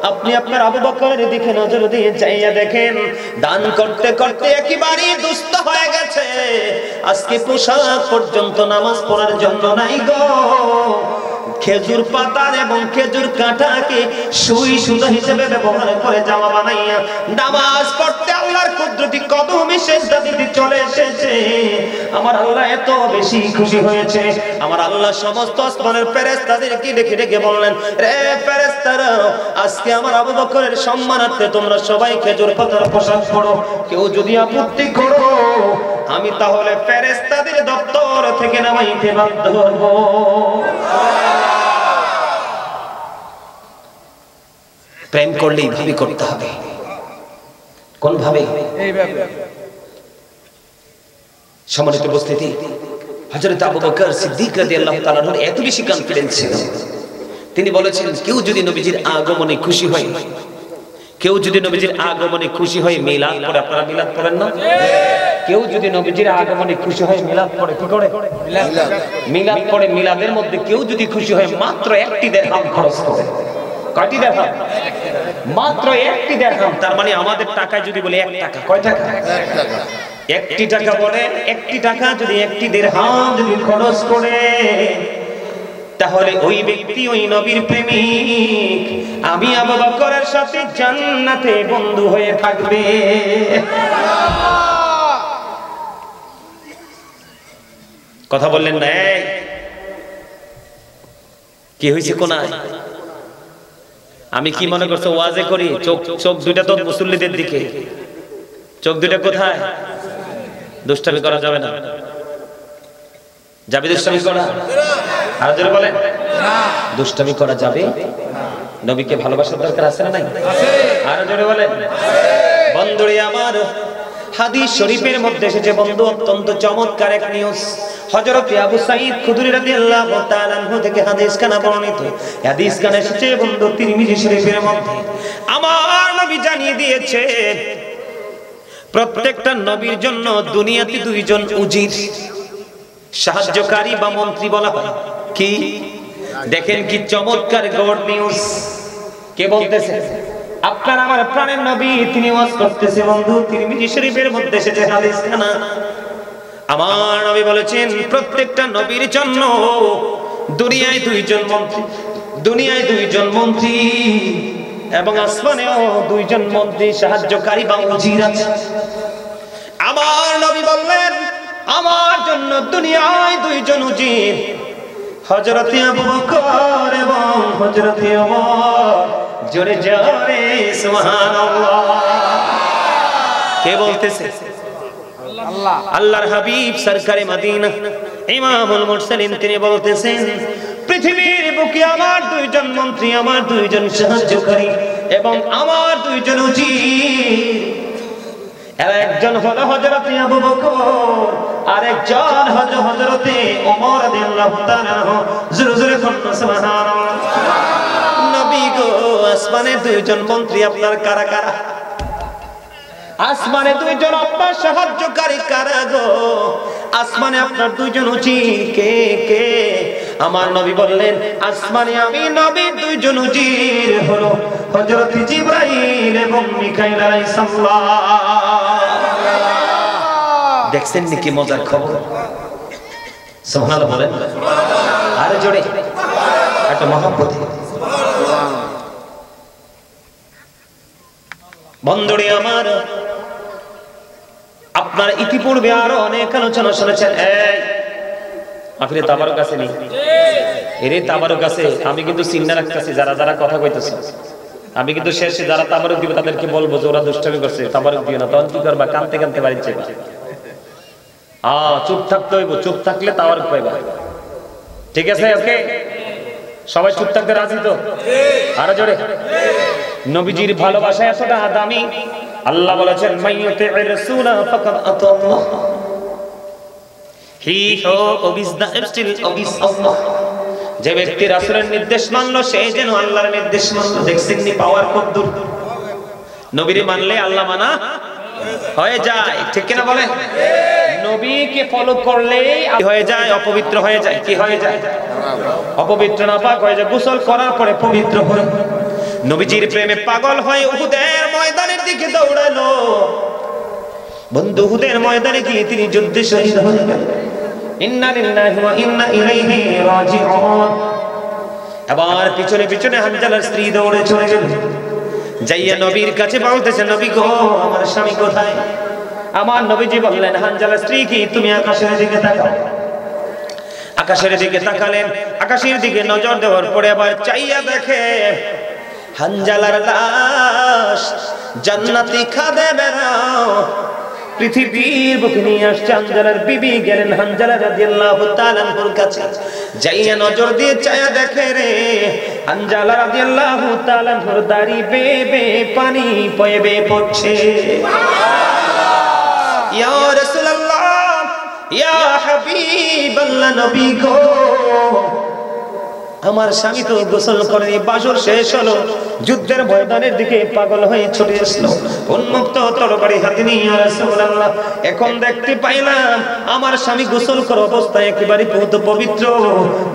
আপনি আপনার আবু বকরের দিকে নজর দিয়ে চাইয়া দেখেন, দান করতে করতে একেবারে দুস্থ হয়ে গেছে, আজকে পোশাক পর্যন্ত নামাজ পড়ার জন্য নাই গো। খেজুর পাতা এবং খেজুর কাঁটাকে সুই সুতা হিসেবে ব্যবহার করে জামা বানাইয়া নামাজ পড়তে আল্লাহর কুদরতি কদমে সেজদা দিতে চলে এসেছে। আমার আল্লাহ এত বেশি খুশি হয়েছে, আমার আল্লাহ সমস্ত আসমানের ফেরেশতাদেরকে ডেকে ডেকে বললেন, রে ফেরেশতারা, আজকে আমার আবু বকরের সম্মানার্থে তোমরা সবাই খেজুর পাতার পোশাক পরো। কেউ যদি আপত্তি করো, আমি তাহলে ফেরেশতাদের দপ্তর থেকে নামাইতে বাধ্য হব। প্রেম করলে এইভাবে করতে হবে। কোন ভাবে? সম্মানিত উপস্থিতি, হযরত আবু বকর সিদ্দিক রাদিয়াল্লাহু তাআলা আনহু এত বেশি কনফিডেন্স ছিল, তিনি বলেছেন, কেউ যদি নবীজির আগমনে খুশি হয়, কেউ যদি নবীজির আগমনে খুশি হয় মিলাদ পড়ে। আপনারা মিলাদ পড়েন না? কেউ যদি নবীজির আগমনে খুশি হয় মিলাদ পড়ে। কি করে? মিলাদ পড়ে। মিলাদের মধ্যে কেউ যদি খুশি হয় মাত্র একটি দিরহাম খরচ করে। কয়টি দিরহাম? মাত্র একটি দিরহাম। তার মানে আমাদের টাকায় যদি বলি 1 টাকা, কয় টাকা? 1 টাকা বলে, 1 টাকা যদি একটি দিরহাম যদি খরচ করে, তাহলে ওই ব্যক্তি ওই নবীর প্রেমিক, আমি আবু বকরের সাথে জান্নাতে বন্ধু হয়ে থাকবে। কথা বললেন না? কি হয়েছে কোনায়? আমি কি মনে করছো ওয়াজে করি? চোখ দুইটা তো মুসল্লিদের দিকে। চোখ দুইটা কোথায়? দুষ্টামি করা যাবে না। যাবে দুষ্টামি করা? আর জোরে বলেন, দুষ্টামি করা যাবে? নবীকে ভালোবাসার দরকার আছে না নাই? আর জোরে বলেন। বন্ধুরে আমার, হাদিস শরীফের মধ্যে এসেছে বন্ধু অত্যন্ত চমৎকার এক নিউজ। হযরত আবু সাঈদ খুদরি রাদিয়াল্লাহু তাআলা আনহু থেকে হাদিস খানা বর্ণিত। হাদিস খানা এসেছে বন্ধু তিরমিজি শরীফের মধ্যে। আমার নবী জানিয়ে দিয়েছে, প্রত্যেকটা নবীর জন্য দুনিয়াতে 2 জন উজির, সাহায্যকারী বা মন্ত্রী বলা হয়। কি দেখেন কি চমৎকার গড নিউজ। কে বলতেছে? আপনার আমার প্রাণের নবী, তিনি ওয়াজ করতেছে বন্ধু তিরমিজি শরীফের মধ্যে এসেছে হাদিস খানা। আমার নবী বলেছেন, প্রত্যেকটা নবীর জন্য দুনিয়ায় 2 জন মন্ত্রী, দুনিয়ায় 2 জন মন্ত্রী এবং আসমানেও 2 জন মন্ত্রী সাহায্যকারী বা উজির আছে। আমার নবী বললেন, আমার জন্য দুনিয়ায় 2 জন উজির, হযরত আবু বকর এবং হযরত ওমর। জোরে জোরে সুবহানাল্লাহ। কে বলতেছে? আল্লাহ। আল্লাহর হাবিব সরকারে মদিনা ইমামুল মুরসালিন তিনি বলতেছেন, পৃথিবীর বুকে আমার 2 জন মন্ত্রী, আমার 2 জন সাহায্যকারী এবং আমার 2 জন উজির। একজন হলো হযরত আবু বকর, আরেকজন হলো হযরত ওমর রাদিয়াল্লাহু তাআলা। জোরে জোরে বলুন সুবহানাল্লাহ। নবী গো, আসমানে 2 জন মন্ত্রী আপনার কারা কারা? আসমানে 2 জন আপনার সাহায্যকারী কারা গো? আসমানে আপনার 2 জন উজির কে কে? আমার নবী বললেন, আসমানে আমি নবীর 2 জন উজির হলো হযরত জিবরাইল এবং মিকাইল আলাইহিস সালাম। দেখছেন নাকি মজার খবর? সুবহানাল্লাহ বলেন, আরে জোরে একটা মহব্বত। বন্ধুরে আমার, আপনার ইতিপূর্বে আরো অনেক আলোচনা শুনেছেন। এই আপনি তাবারুক আছে নি? এরে তাবারুক আছে। আমি কিন্তু চিন্তা রাখতেছি যারা যারা কথা কইতেছে, আমি কিন্তু শেষে যারা তাবারুক দিবে তাদেরকে বলবো যে ওরা দুষ্টামি করছে, তাবারুক দিও না। তখন কি করবা? কানতে কানতে বাড়ি যাবা। চুপ থাকতে হইব, চুপ থাকলে তাবারুক পাইবা। ঠিক আছে? ওকে, সবাই চুপ থাকতে রাজি তো? আরো জোরে। নবীজির ভালোবাসা এতটা দামি, আল্লাহ বলেছেন মাইয়ুতির রাসূলা ফাকাদ আতাল্লাহ, হি হু ওবিস দা এবস্টিল ওবিস আল্লাহ। যে ব্যক্তি রাসূলের নির্দেশ মানলো সে যেন আল্লাহর নির্দেশ মানলো। দেখছেন নি পাওয়ার কত দূর? নবীরে মানলে আল্লাহ মানা হয়ে যায়, ঠিক কিনা বলে? নবীকে ফলো করলে হয়ে যায়, অপবিত্র হয়ে যায়। কি হয়ে যায়? অপবিত্র না পাক হয়ে যায়। গোসল করার পরে পবিত্র হয়ে নবীজির প্রেমে পাগল হয়ে উহুদের ময়দানের দিকে দৌড়ালো। বন্ধু, উহুদের ময়দানে গিয়ে তিনি যুদ্ধে শহীদ হয়ে গেলেন। ইন্না লিল্লাহি ওয়া ইন্না ইলাইহি রাজিউন। আবার পিছনে পিছনে হানজালার স্ত্রী দৌড়ে চলে গেলেন। যাইয়া নবীর কাছে বলতেছে, নবী গো, আমার স্বামী কোথায়? আমার নবীজি বললেন, হানজালার স্ত্রী কি তুমি আকাশের দিকে তাকাও। আকাশের দিকে তাকালেন। আকাশের দিকে নজর দেওয়ার পরে আবার চাইয়া দেখে হানজালার লাশ জান্নাতি খাদেমেরা পৃথিবীর বুকে নিয়ে আসছে। হানজালার বিবি গেলেন হানজালা রাদিয়াল্লাহু তাআলা আনহুর কাছে। যাইয়া নজর দিয়ে চাইয়া দেখে রে হানজালা রাদিয়াল্লাহু তাআলা আনহুর দাড়ি বেয়ে বেয়ে পানি বয়ে বেয়ে পড়ছে। ইয়া রাসূলুল্লাহ, ইয়া হাবিবাল্লাহ, নবী গো, আমার স্বামী তো গোসল করেনি, বাসর শেষ হলো, যুদ্ধের ময়দানের দিকে পাগল হয়ে ছুটে আসলো উন্মুক্ত তরবারি হাতে নিয়ে। ইয়া রাসূলুল্লাহ, এখন দেখতে পাইলাম আমার স্বামী গোসল করা অবস্থায় একেবারে পবিত্র,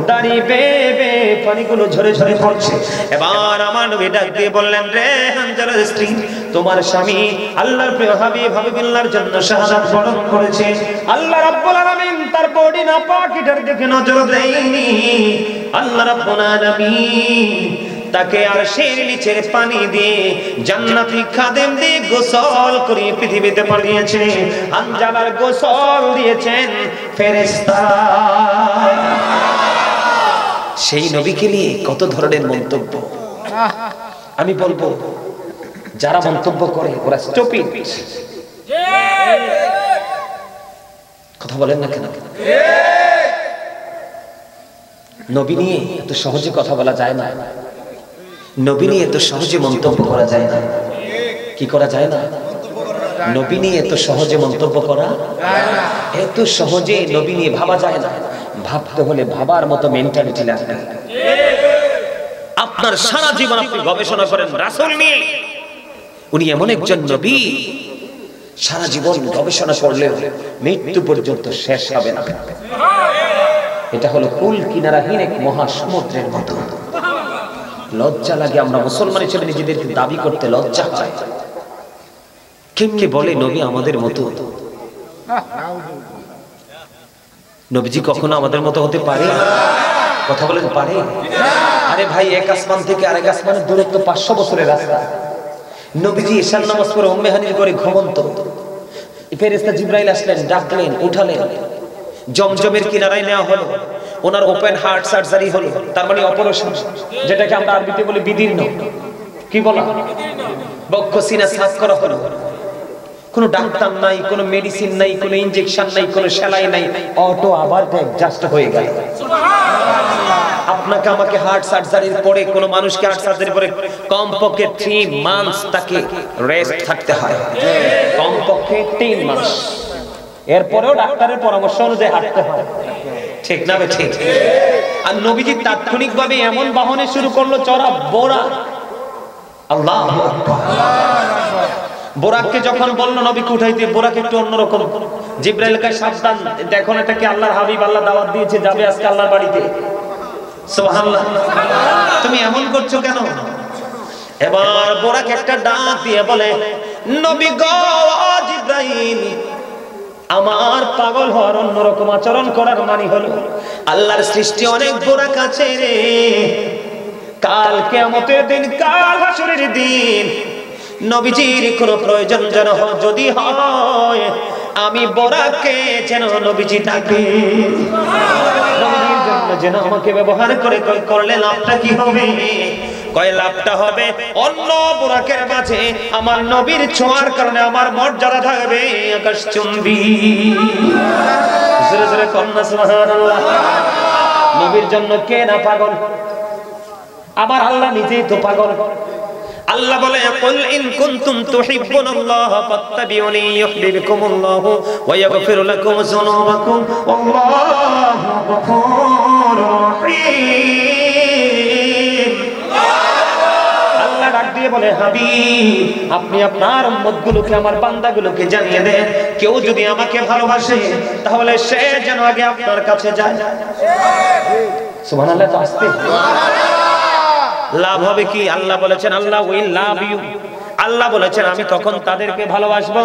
দাড়ি বেয়ে বেয়ে পানিগুলো ঝরে ঝরে পড়ছে। এবার আমার নবী ডাক দিয়ে বললেন, রে হানজালার স্ত্রী, তোমার স্বামী আল্লাহর প্রিয় হাবিব হাবিবুল্লাহর জন্য শাহাদাত বরণ করেছে। আল্লাহ রাব্বুল আলামিন তার বডি না পাকিটার দিকে নজর দেয়নি। আল্লাহ রাব্বুল আলামিন তাকে আরশের নিচে পানি দিয়ে জান্নাতি খাদেম দিয়ে গোসল করে পৃথিবীতে পাঠিয়েছে। হানজালার গোসল দিয়েছেন ফেরেশতা। সেই নবীকে নিয়ে কত ধরনের মন্তব্য। আমি বলবো, যারা মন্তব্য করে ওরা স্টুপিড। কথা বলেন না কেন? নবী নিয়ে এত সহজে কথা বলা যায় না, নবী নিয়ে এত সহজে মন্তব্য করা যায় না। কি করা যায় না? নবী নিয়ে এত সহজে মন্তব্য করা যায় না, এত সহজে নবী নিয়ে ভাবা যায় না। ভাবতে হলে ভাবার মতো মেন্টালিটি লাগবে। আপনার সারা জীবন আপনি গবেষণা করেন রাসূল নিয়ে, উনি এমন একজন নবী, সারা জীবন গবেষণা করলে মৃত্যু পর্যন্ত শেষ হবে না। এটা হলো কুল কিনারাহীন এক মহাসমুদ্রের মতো। লজ্জা লাগে, আমরা মুসলমান হিসেবে নিজেদেরকে দাবি করতে লজ্জা হয়। কেমনি বলে নবী আমাদের মতো? নবীজি কখনো আমাদের মতো হতে পারে? কথা বলেন, পারে? আরে ভাই, এক আসমান থেকে আরেক আসমানের দূরত্ব 500 বছরের রাস্তা। নবীজি ঈশান নামাজ পড়ে উম্মে হানির করে ঘুমন্ত। ফেরেশতা জিবরাইল আসলেন, ডাকলেন, উঠালেন, জমজমের কিনারায় নেওয়া হলো। ওনার ওপেন হার্ট সার্জারি হলো, তার মানে অপারেশন, যেটাকে আমরা আরবিতে বলি বিদীর্ণ। কি বলা? বক্ষ সিনা সাফ করা হলো। কোনো ডাক্তার নাই, কোনো মেডিসিন নাই, কোনো ইনজেকশন নাই, কোনো সেলাই নাই, অটো আবার জাস্ট হয়ে গেল। আপনাকে আমাকে হার্ট সার্জারির পরে, কোনো মানুষকে হার্ট সার্জারি পরে কমপক্ষে 3 মাস তাকে রেস্ট থাকতে হয়, কমপক্ষে 3 মাস। এরপরেও ডাক্তারের পরামর্শ অনুযায়ী হাঁটতে হয়, ঠিক না? ঠিক। আর নবীজি তাৎক্ষণিকভাবে এমন বাহনে শুরু করলো চড়া, বোরা। আল্লাহু আকবার। বোরাককে যখন বলল নবীকে উঠাইতে, বোরাক একটু অন্যরকম। জিবরাইলকে সাবধান, দেখো না এটা কি আল্লাহর হাবিব, আল্লাহ দাওয়াত দিয়েছে, যাবে আজকে আল্লাহর বাড়িতে। সুবহানাল্লাহ, তুমি এমন করছো কেন? এবার বোরাক একটা ডাক দিয়ে বলে, নবী গো জিবরাইল, আমার পাগল হওয়ার অন্যরকম আচরণ করার মানে হলো আল্লাহর সৃষ্টি অনেক বড় কাছে রে। কাল কিয়ামতের দিন, কাল হাসরের দিন নবীজির কোনো প্রয়োজন যেন যদি হয়, আমি বোরাককে যেন নবীজি ডাকে, নবীজির জন্য যেন আমাকে ব্যবহার করলে লাভটা কি হবে? কয় লাভটা হবে অন্য বোরাকের মাঝে আমার নবীর ছোঁয়ার কারণে আমার মর্যাদা থাকবে আকাশচুম্বী। জোরে জোরে কন্যা সুবহানাল্লাহ। নবীর জন্য কে না পাগল? আমার আল্লাহ নিজেই তো পাগল। আল্লাহ বলে কুল ইন কুনতুম তুহিব্বুনাল্লাহ ফাত্তাবিউনি ইউহিব্বুকুমুল্লাহু ওয়া ইয়াগফির লাকুম যুনুবাকুম ওয়াল্লাহু গফুরুর রহিম। আল্লাহ ডাক দিয়ে বলে হাবিব, আপনি আপনার উম্মতগুলোকে, আমার বান্দাগুলোকে জানিয়ে দেন, কেউ যদি আমাকে ভালোবাসে তাহলে সে যেন আগে আপনার কাছে যায়। সুবহানাল্লাহ। তো আস্তে লাভ হবে কি? আল্লাহ বলেছেন আল্লাহ উইল লাভ ইউ। আল্লাহ বলেছেন আমি তখন তাদেরকে ভালোবাসবো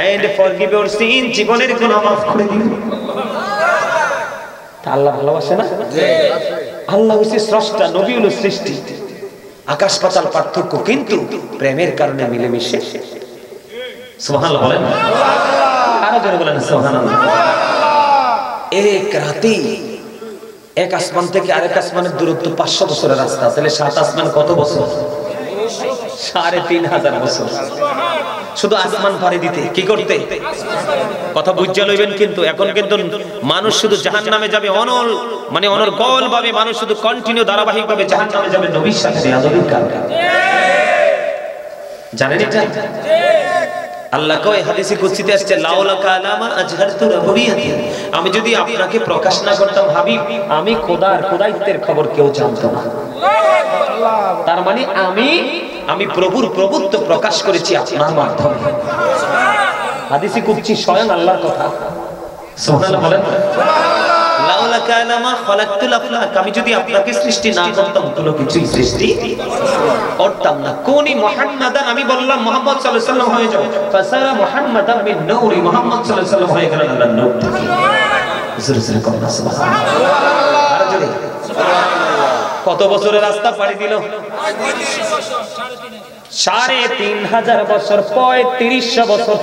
এন্ড ফরগিভ ইওর সিন, জীবনের গুনাহ মাফ করে দিব। তা আল্লাহ ভালোবাসে না? আল্লাহ হচ্ছে স্রষ্টা, নবী হলো সৃষ্টি, আকাশ পাতাল পার্থক্য, কিন্তু প্রেমের কারণে মিলেমিশে। সুবহানাল্লাহ বলেন, আরো জোরে বলেন সুবহানাল্লাহ। এক রাতে এক আসমান থেকে আরেক আসমানের দূরত্ব 500 বছরের রাস্তা, তাহলে 7 আসমান কত বছর? 3500 বছর। শুধু আসমান পাড়ি দিতে কি করতে? কথা বুঝা লইবেন। কিন্তু এখন কিন্তু মানুষ শুধু জাহান্নামে যাবে, অনর্গল ভাবে মানুষ শুধু কন্টিনিউ ধারাবাহিক ভাবে জাহান্নামে যাবে নবীর সাথে বেয়াদবির কারণে। জানেন এটা? আল্লাহ কয় হাদিসে কুদসিতে আসছে লাউলা কালামা আজহারতু রাবুবিয়াতি, আমি যদি আপনাকে প্রকাশ না করতাম হাবিব, আমি খোদাইত্বের খবর কেউ জানতো না। তার মানে আমি প্রভুর প্রভুত্ব প্রকাশ করেছি আপনার মাধ্যমে। হাদিসে কুদসি স্বয়ং আল্লাহর কথা। সুবহানাল্লাহ বলেন। লাউলা কালামা খালাকতুল আফলাক, আমি যদি আপনাকে সৃষ্টি না করতাম কোনো কিছুই সৃষ্টি করতাম না। কোনি মুহাম্মাদান, আমি বললাম মুহাম্মদ সাল্লাল্লাহু আলাইহি ওয়াসাল্লাম হয়ে যাও, ফাসারা মুহাম্মাদান বিন নূরি, মুহাম্মদ সাল্লাল্লাহু আলাইহি ওয়াসাল্লাম হয়ে গেলেন আল্লাহর নূর থেকে। জোরে জোরে কন্যা সুবহানাল্লাহ। আর জোরে। কত বছরের রাস্তা পাড়ি দিল? 3500 বছর, 3500 বছর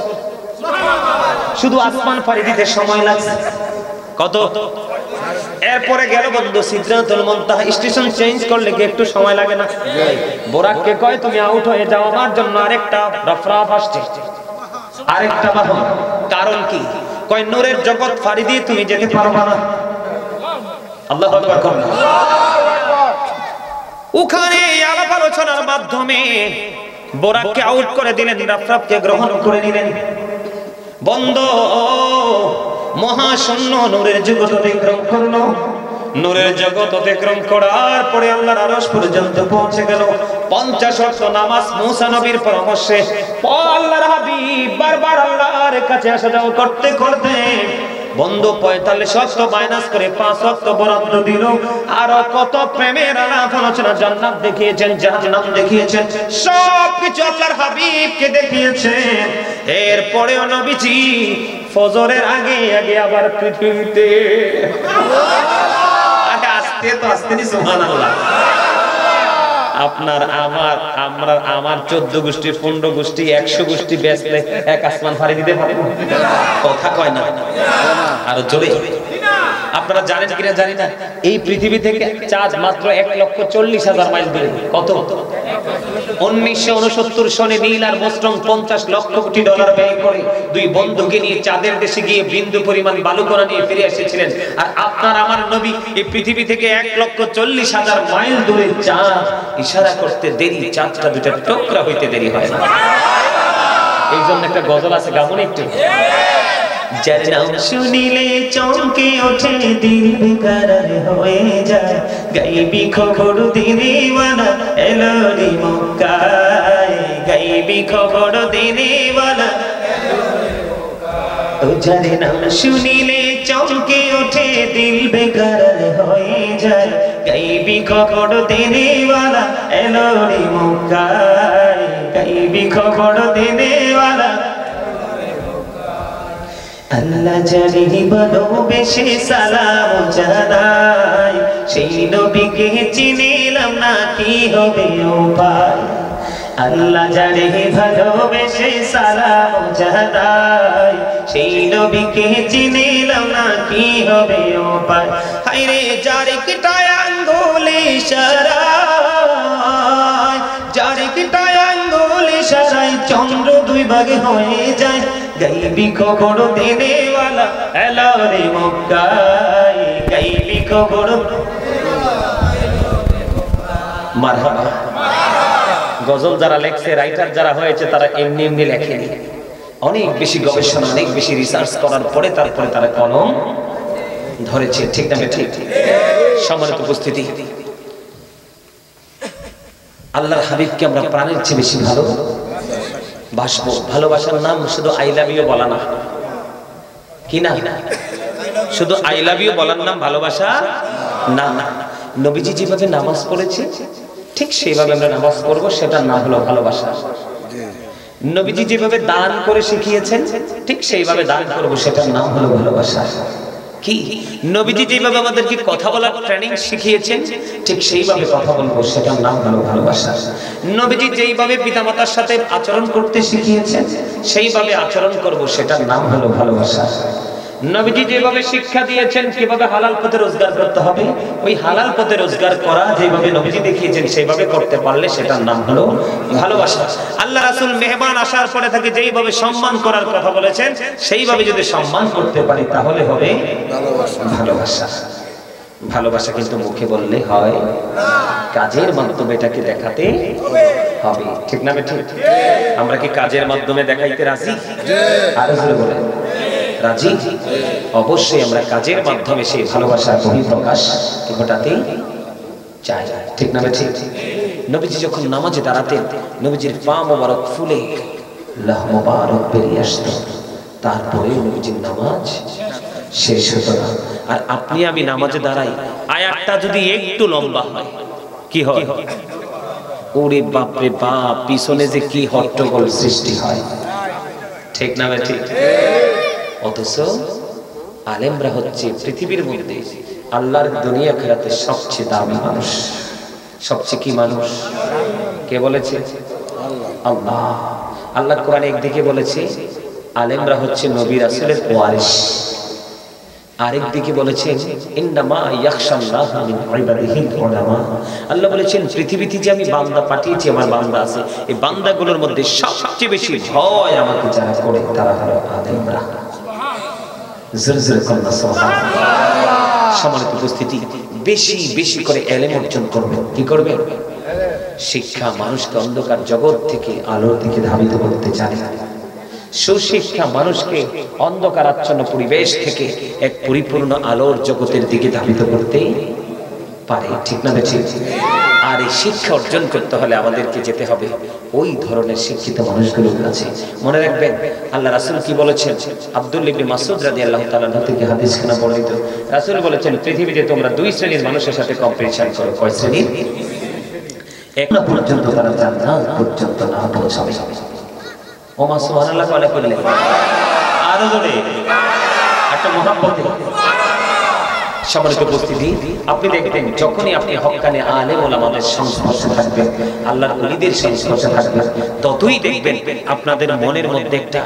শুধু আসমান পাড়ি দিতে সময় লাগছে। কত? এরপরে গেল বন্ধু সিদরাতুল মুনতাহা, স্টেশন চেঞ্জ করলে কি একটু সময় লাগে না? বোরাককে কয় তুমি আউট হয়ে যাও, আমার জন্য আরেকটা রফরাফ আসছে, আরেকটা বাহন। কারণ কি? কয় নূরের জগৎ ফাড়ি দিয়ে তুমি যেতে পারবে না। আল্লাহু আকবার কোন। ওখানে আলাপ আলোচনার মাধ্যমে বোরাককে আউট করে দিলেন, রফরাফকে গ্রহণ করে নিলেন। বন্ধ মহাশূন্য নূরের জগৎ অতিক্রম করলো। নূরের জগৎ অতিক্রম করার পরে আল্লাহর আরশ পর্যন্ত পৌঁছে গেল। 50 ওয়াক্ত নামাজ মুসা নবীর পরামর্শে আল্লাহর হাবিব বারবার আল্লাহর কাছে আসা যাওয়া করতে করতে বন্ধু 45 ওয়াক্ত মাইনাস করে 5 ওয়াক্ত বরাদ্দ দিল। আর কত প্রেমের আলাপ আলোচনা, জান্নাত দেখিয়েছেন, জাহান্নাম দেখিয়েছেন, সবকিছু আল্লাহর হাবিবকে দেখিয়েছেন। এরপরেও নবীজি ফজরের আগে আবার পৃথিবীতে আসতে সুবহানাল্লাহ। আপনার আমার 14 গোষ্ঠী, 15 গোষ্ঠী, 100 গোষ্ঠী বেচলে এক আসমান ফাড়ি দিতে পারে? কথা কয় না, আর জোরে। আপনারা জানেন কিনা জানি না, এই পৃথিবী থেকে চাঁদ মাত্র 1,40,000 মাইল দূরে। কত? 1969 সনে নীল আর মোস্ট্রং 50 লক্ষ কোটি ডলার ব্যয় করে 2 বন্ধুকে নিয়ে চাঁদের দেশে গিয়ে বিন্দু পরিমাণ বালুকণা নিয়ে ফিরে এসেছিলেন। আর আপনার আমার নবী এই পৃথিবী থেকে 1,40,000 মাইল দূরে চাঁদ ইশারা করতে দেরি, চাঁদটা দুটো টুকরা হইতে দেরি হয় না। এই জন্য একটা গজল আছে, গামুন একটু। যার নাম শুনিলে চমকে ওঠে, দিল বেকরার হয়ে যায়, গাইবি খবর দিনেওয়ালা এলো রে মক্কায়, গাইবি খবর দিনেওয়ালা ও যার নাম শুনিলে চমকে ওঠে, দিল বেকরার হয়ে যায়, গাইবি খবর দিনেওয়ালা এলো রে মক্কায়, গাইবি খবর দিনেওয়ালা। আল্লাহ জানি ভালোবেসে সালাম জানাই, সেই নবীকে চিনিলাম না কি হবে উপায়। আল্লাহ জানি ভালোবেসে সালাম জানাই, সেই নবীকে চিনিলাম না কি হবে উপায়। হায়রে যার কিটায় আঙ্গুল ইশারায়, যার কিটায় আঙ্গুল ইশারায় চন্দ্র দুই ভাগে হয়ে যায়। গাইবি খবর দেনেওয়ালা এলো রে মক্কায়, গাইবি খবর। মারহাবা। গজল যারা লেখছে, রাইটার যারা হয়েছে, তারা এমনি এমনি লেখেনি, অনেক বেশি গবেষণা, অনেক বেশি রিসার্চ করার পরে তারপরে তারা কলম ধরেছে। ঠিক না ঠিক? সম্মানিত উপস্থিতি, আল্লাহর হাবিবকে আমরা প্রাণের চেয়ে বেশি ভালোবাসবো। ভালোবাসার নাম শুধু আই লাভ ইউ বলা না, কি না? শুধু আই লাভ ইউ বলার নাম ভালোবাসা না। নবীজি যেভাবে নামাজ পড়েছে ঠিক সেইভাবে আমরা নামাজ পড়বো, সেটার নাম হলো ভালোবাসা। নবীজি যেভাবে দান করে শিখিয়েছেন ঠিক সেইভাবে দান করবো, সেটার নাম হলো ভালোবাসা। কি নবীজি যেভাবে আমাদেরকে কথা বলার ট্রেনিং শিখিয়েছেন ঠিক সেইভাবে কথা বলবো, সেটার নাম হলো ভালোবাসা। নবীজি যেইভাবে পিতামাতার সাথে আচরণ করতে শিখিয়েছেন সেইভাবে আচরণ করব, সেটার নাম হলো ভালোবাসা। নবীজি যেভাবে শিক্ষা দিয়েছেন কিভাবে হালাল পথে রোজগার করতে হবে, ওই হালাল পথে রোজগার করা যেভাবে নবীজি দেখিয়েছেন সেইভাবে করতে পারলে সেটার নাম হলো ভালোবাসা। আল্লাহ রাসূল মেহমান আসার পরে তাকে যেইভাবে সম্মান করার কথা বলেছেন সেইভাবে যদি সম্মান করতে পারি তাহলে হবে ভালোবাসা। ভালোবাসা কিন্তু মুখে বললে হয় না, কাজের মাধ্যমে এটাকে দেখাতে হবে। ঠিক না ঠিক? আমরা কি কাজের মাধ্যমে দেখাইতে রাজি? আরো জোরে বলেন রাজি? অবশ্যই আমরা কাজের মাধ্যমে সেই ভালোবাসার বহিঃপ্রকাশ ঘটাতে চাই। ঠিক না ঠিক? নবীজি যখন নামাজে দাঁড়াতেন নবীজির পা মোবারক ফুলে লাহ মোবারক বেরিয়ে আসতো, তারপরে নবীজির নামাজ শেষ হতো না। আর আপনি আমি নামাজে দাঁড়াই, আয়াতটা যদি একটু লম্বা হয় কি হয়? ওরে বাপ রে বাপ, পিছনে যে কি হট্টগোল সৃষ্টি হয়। ঠিক না ঠিক? অথচ আলেমরা হচ্ছে পৃথিবীর মধ্যে আল্লাহর দুনিয়া খেরাতে সবচেয়ে দামি মানুষ। সবচেয়ে কি মানুষ? কে বলেছে? আল্লাহ। আল্লাহ কোরআনে একদিকে বলেছে আলেমরা হচ্ছে নবী রাসূলের ওয়ারিস, আরেকদিকে বলেছেন ইন্নামা ইয়াখশাল্লাহা মিন ইবাদিহিল উলামা। আল্লাহ বলেছেন পৃথিবীতে যে আমি বান্দা পাঠিয়েছি, আমার বান্দা আছে, এই বান্দাগুলোর মধ্যে সবচেয়ে বেশি ভয় আমাকে যারা করে তারা হলো আলেমরা। সম্মানিত উপস্থিতি, বেশি বেশি করে ইলম অর্জন করবেন। কি করবেন? শিক্ষা মানুষকে অন্ধকার জগৎ থেকে আলোর দিকে ধাবিত করতে চায়। সুশিক্ষা মানুষকে অন্ধকারাচ্ছন্ন পরিবেশ থেকে এক পরিপূর্ণ আলোর জগতের দিকে ধাবিত করতে পারে। ঠিক না ঠিক? আর এই শিক্ষা অর্জন করতে হলে আমাদেরকে যেতে হবে ওই ধরনের শিক্ষিত মানুষগুলোর কাছে। মনে রাখবেন আল্লাহ রাসূল কি বলেছেন? আব্দুল্লাহ ইবনে মাসউদ রাদিয়াল্লাহু তাআলা থেকে হাদিসখানা বর্ণিত। রাসূল বলেছেন পৃথিবীতে তোমরা দুই শ্রেণীর মানুষের সাথে কম্পিটিশন করো। কয় শ্রেণীর? এক না পর্যন্ত তারা জান্নাত পর্যন্ত না পৌঁছাবে। ওমা সুবহানাল্লাহ বলে করলে আরো জোরে একটা মহাব্বতে। সম্মানিত উপস্থিতি, আপনি দেখবেন যখনই আপনি হক্কানি আলেম ওলামাদের সংস্পর্শে থাকবেন, আল্লাহর ওলিদের সংস্পর্শে থাকবেন, ততই দেখবেন আপনাদের মনের মধ্যে একটা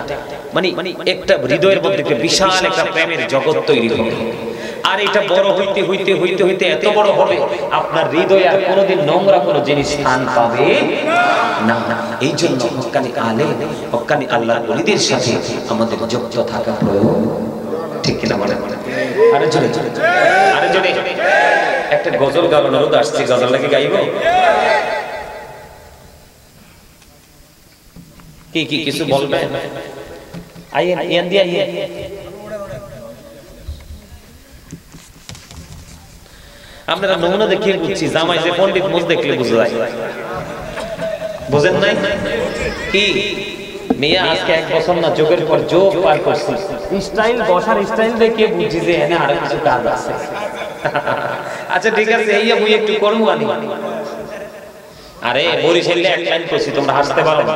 একটা হৃদয়ের মধ্যে একটা বিশাল একটা প্রেমের জগৎ তৈরি হবে। আর এটা বড় হইতে হইতে হইতে হইতে এত বড় হবে আপনার হৃদয়ে আর কোনোদিন নোংরা কোনো জিনিস স্থান পাবে না। এই জন্য হক্কানি আলেম, হক্কানি আল্লাহর ওলিদের সাথে আমাদের যুক্ত থাকা প্রয়োজন। ঠিক কিনা বলে? আরে জোরে আরে জোরে একটা গজল গাওয়ার রোদ আসছে, গজলটাকে গাইব? কি কি কিছু বলবেন? আইয়েন ইয়ান দিয়ে আইয়েন। আপনারা নমুনা দেখিয়ে বুঝছি, জামাই যে পণ্ডিত মুজ দেখলে বুঝা যায়। বুঝেন নাই কি? মিয়া আজকে এক বছর না যোগের পর যোগ পার করছি, স্টাইল বসার স্টাইল দেখে বুঝছি যে এনে আরো কিছু কাজ আছে। আচ্ছা ঠিক আছে, এই মুই একটু করবো আনি। আরে বরিশালে এক লাইন করছি, তোমরা হাসতে পারো না?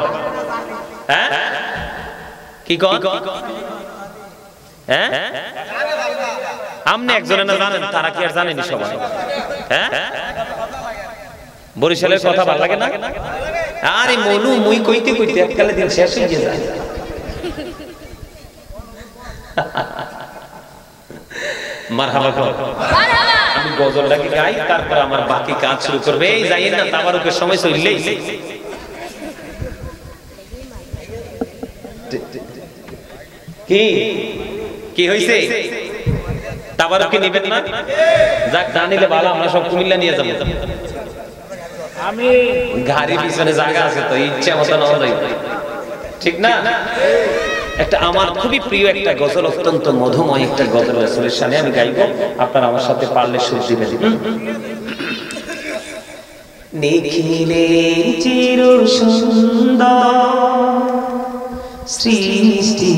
হ্যাঁ কি কর? হ্যাঁ আপনি একজনে না জানেন, তারা কি আর জানেনি সবাই? হ্যাঁ বরিশালের কথা ভালো লাগে না? আরে মনু মুই কইতে কইতে এককালে দিন শেষ হয়ে যায়। মারহাবা মারহাবা। আমি গজলটাকে গাই, তারপর আমার বাকি কাজ শুরু করবে। এই যাইয়েন না, তাবারুকের সময় চললেই। কি কি হইছে? তাবারুকে নেবেন না? যাক, না নিলে ভালো, আমরা সব কুমিল্লা নিয়ে যাবো। আমি গাড়ি পিছনে জায়গা আছে তো, ইচ্ছা মতো নেওয়া যায়, ঠিক না? একটা আমার খুবই প্রিয় একটা গজল, অত্যন্ত মধুময় একটা গজল রাসূলের শানে আমি গাইব, আপনারা আমার সাথে পারলে সুর দিবেন। নিখিলের চির সুন্দর সৃষ্টি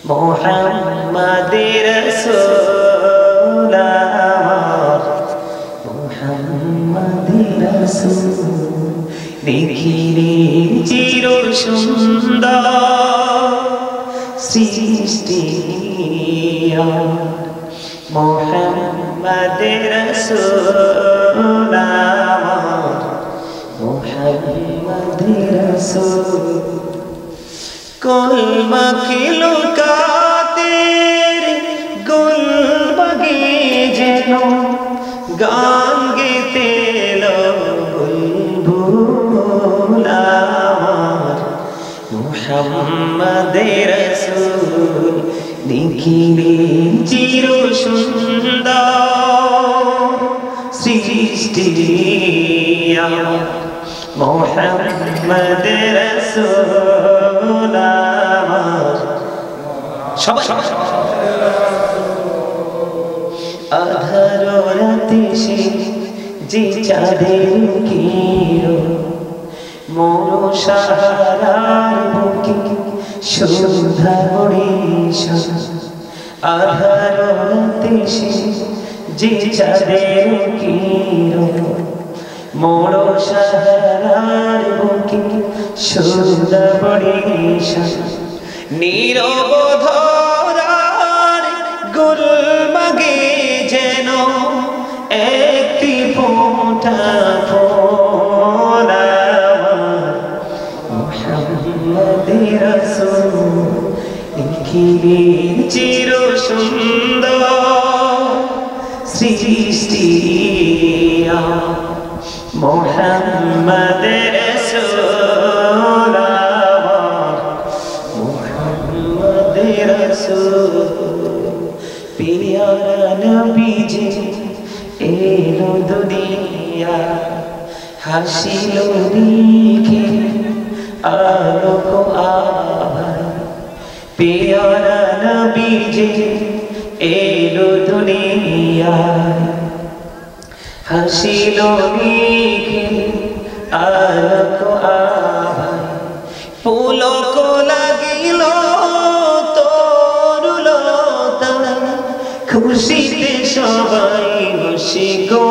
মুহাম্মাদের রাসূল, মুহাম্মাদের রাসূল। নিখিলের চির সুন্দর সৃষ্টি মুহাম্মাদের রাসূল, মুহাম্মাদের রাসূল। কলমা কিলো কাদের গুলবাগে যেন গান গেতে বুলবুল আমার, মুহাম্মাদের রাসূল। নিখিলের চির সুন্দর সৃষ্টি মুহাম্মাদের রাসূল আমার। সবাই আধার রাতে সে যে চাঁদের কিরণ মোর সাহারার বুকে সন্ধ্যা বরিশাল। আধার রাতে সে যে চাঁদের কিরণ মোর সাহারার বুকে সন্ধ্যা বরিশাল। নীরব ধরার গুলমাগে যেন একটি ফোঁটা ফুল আমার, মুহাম্মাদের রাসূল। নিখিলের চির সুন্দর সৃষ্টি মুহাম্মাদের রাসূল, মুহাম্মাদের রাসূল। প্রিয়ারা নবীজি এলো দুনিয়া, হাসিল দেখে আলোক আভা। প্রিয়ারা নবীজি এলো দুনিয়া, হাসিল দেখে আলোক আভা। পুলক লাগিল তরুলতা, খুশিতে সবাই খুশি গো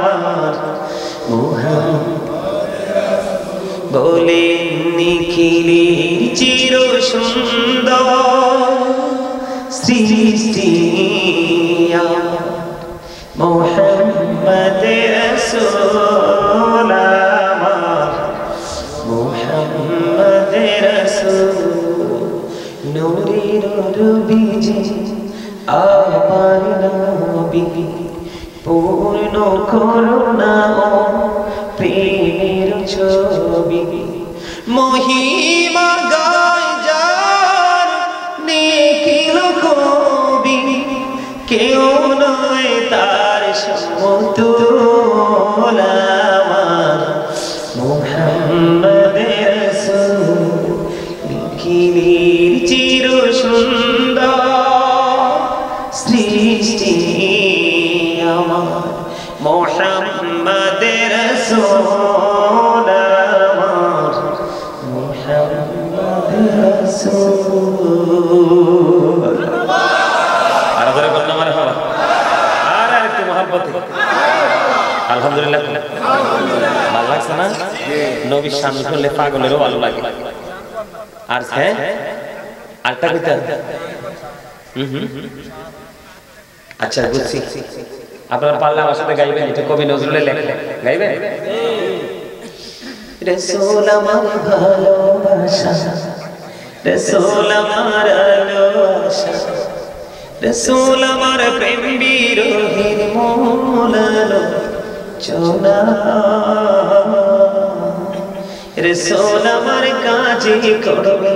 আমার, বলে নিখিলের চির সুন্দর সৃষ্টি মুহাম্মাদের রাসূল আমার, মুহাম্মাদের রাসূল। নূরের নবীজি আমার নবী, পূর্ণ করুণা ও প্রেমের ছবি। মহিমা গায় যার নিখিল কবি, কেউ নয় তার সমতুল আমার, মুহাম্মাদের রাসূল। নিখিলের চির সুন্দর সৃষ্টি আমার, মুহাম্মাদের রাসূল আমার, মুহাম্মাদের রাসূল। আর ধরে বললাম মারহাবা। আর একটু মহব্বতে আলহামদুলিল্লাহ। ভালো লাগছে না? নবীর সামনে করলে পাগলেরও ভালো লাগে। আর হ্যাঁ আরেকটা কইতা আচ্ছা বুঝছি আপনারা পারলে আমার সাথে গাইবেন এটা কবি নজরুলের লেখা গাইবেন রাসূল আমার ভালোবাসা রাসূল আমার ভালোবাসা রাসূল আমার প্রেম বিরোধীর মোলালো চোনা রাসূল আমার কাজে করবে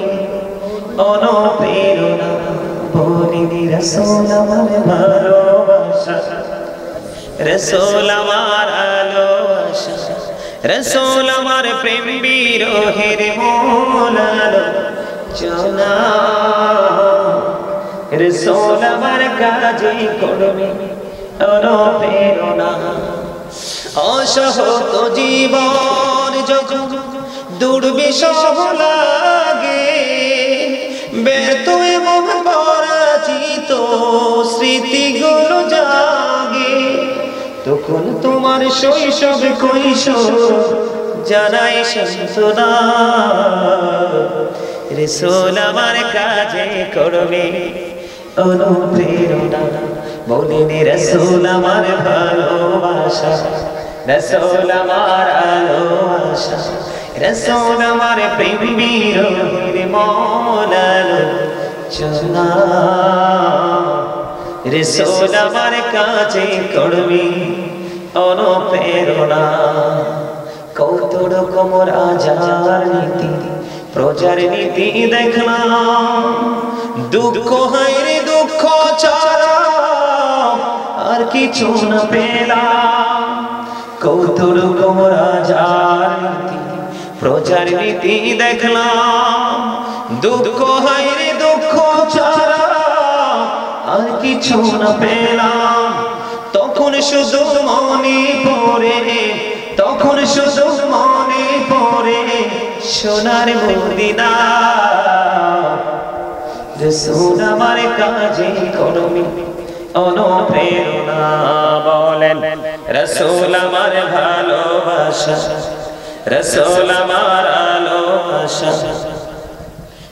অনুপ্রেরণা বলিনি রাসূল আমার ভালোবাসা রাসূল আমার ভালোবাসা রাসূল আমার প্রেম বিরোধীর মোলালো চোনা রাসূল আমার কাজে করবে অনুপ্রেরণা অসহত জীবন যখন দুর্বিষহ লাগে ব্যর্থ এবং পরাজিত স্মৃতিগুলো জাগে তখন তোমার শৈশব কৈশোর জানাই সান্ত্বনা রাসূল আমার কাজে করবে অনুপ্রেরণা বলিনি রাসূল আমার ভালোবাসা রাসূল আমার ভালোবাসা রাসূল আমার প্রেম বিরোধীর মোলালো চোনা রাসূল আমার কাজে করবে অনুপ্রেরণা কত রকম রাজার নীতি প্রজার নীতি দেখলাম দুঃখ হয় রে দুঃখ ছাড়া আর কিছু না পেলাম কত রকম রাজার নীতি প্রজার নীতি দেখলাম দুঃখ হয় রে দুঃখ ছাড়া আর কিছু না পেলাম তখন শুধু মনে পড়ে তখন শুধু মনে পড়ে সোনার মদিনা রাসূল আমার কাজে করবে অনুপ্রেরণা বলেন রাসূল আমার ভালোবাসা রাসূল আমার ভালোবাসা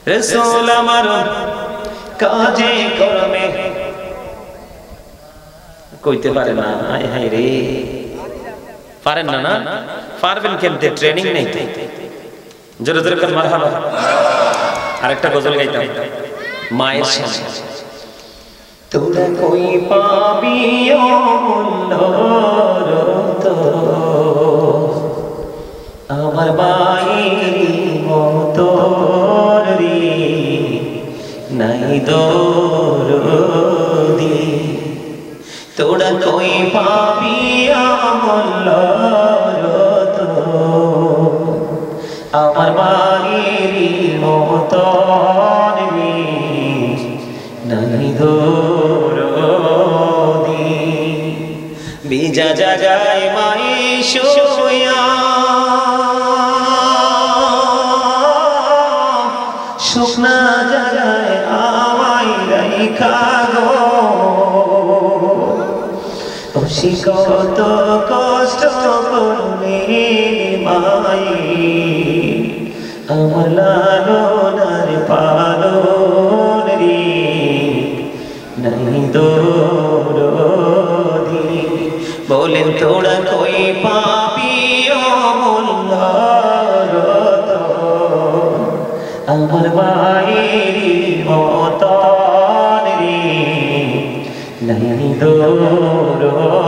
রাসূল আমার কাজে করবে কইতে পারে না হায় হায় রে পারেন না না পারবেন কেমতে ট্রেনিং নেই জোরে জোরে করে মারহাবা আরেকটা গজল গাইতাম মায়ের সাথে তোরা কই পাবি তো আমার মায়ের মতো রে নাই দরদি তোরা কই পাবি তো আমার মায়ের মতো রে নাই দরদি বিজা জাগায় মাই শুয়া শুকনা জাগায় আমায় রাইখা গো কত কষ্ট করলে মাই আমার লালনার পালন রে নাই দরদি বলেন তোরা কই পাবি আমার মায়ের মতন রে নাই দরদি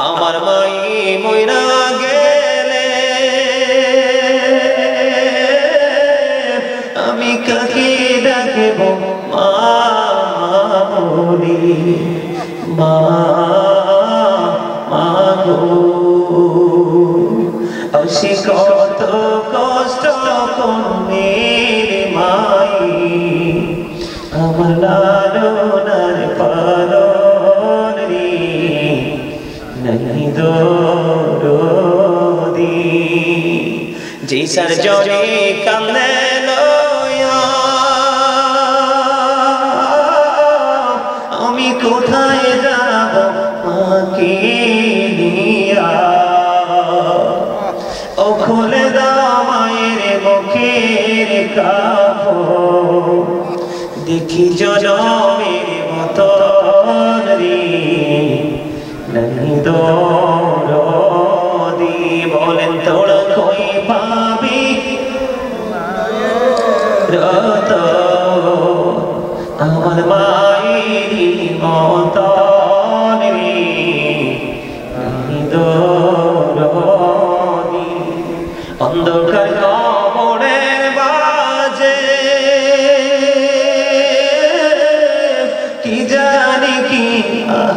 আমার মাই মইরা গেলে আমি কাকে ডাকব মামনি মা মাগো অসি কত কষ্ট করবে মাই আমার লালনার পালন রে নাই দরদি যে সার জরে কান্দে লয়া আমি কোথায় যাব মাকে নিয়া ও খুলে দাও মায়ের মুখ চোখের কাপড় দেখি জনমের মতন রে नहीं দরদি বলেন তোরা কই পাবি রত আমার মায়েরই মতন রে नहीं দরদি অন্ধকার কবরের বাজে কি জানি কি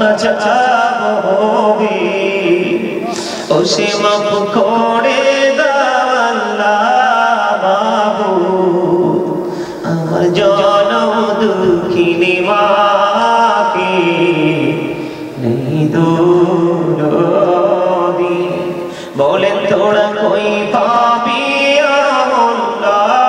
আজাব হবে ও সে মাফ করে দাও আল্লাহ মাবুদ আমার জনম দুঃখিনী মাকে নেই দরদি বলেন তোরা কই পাবি আল্লাহ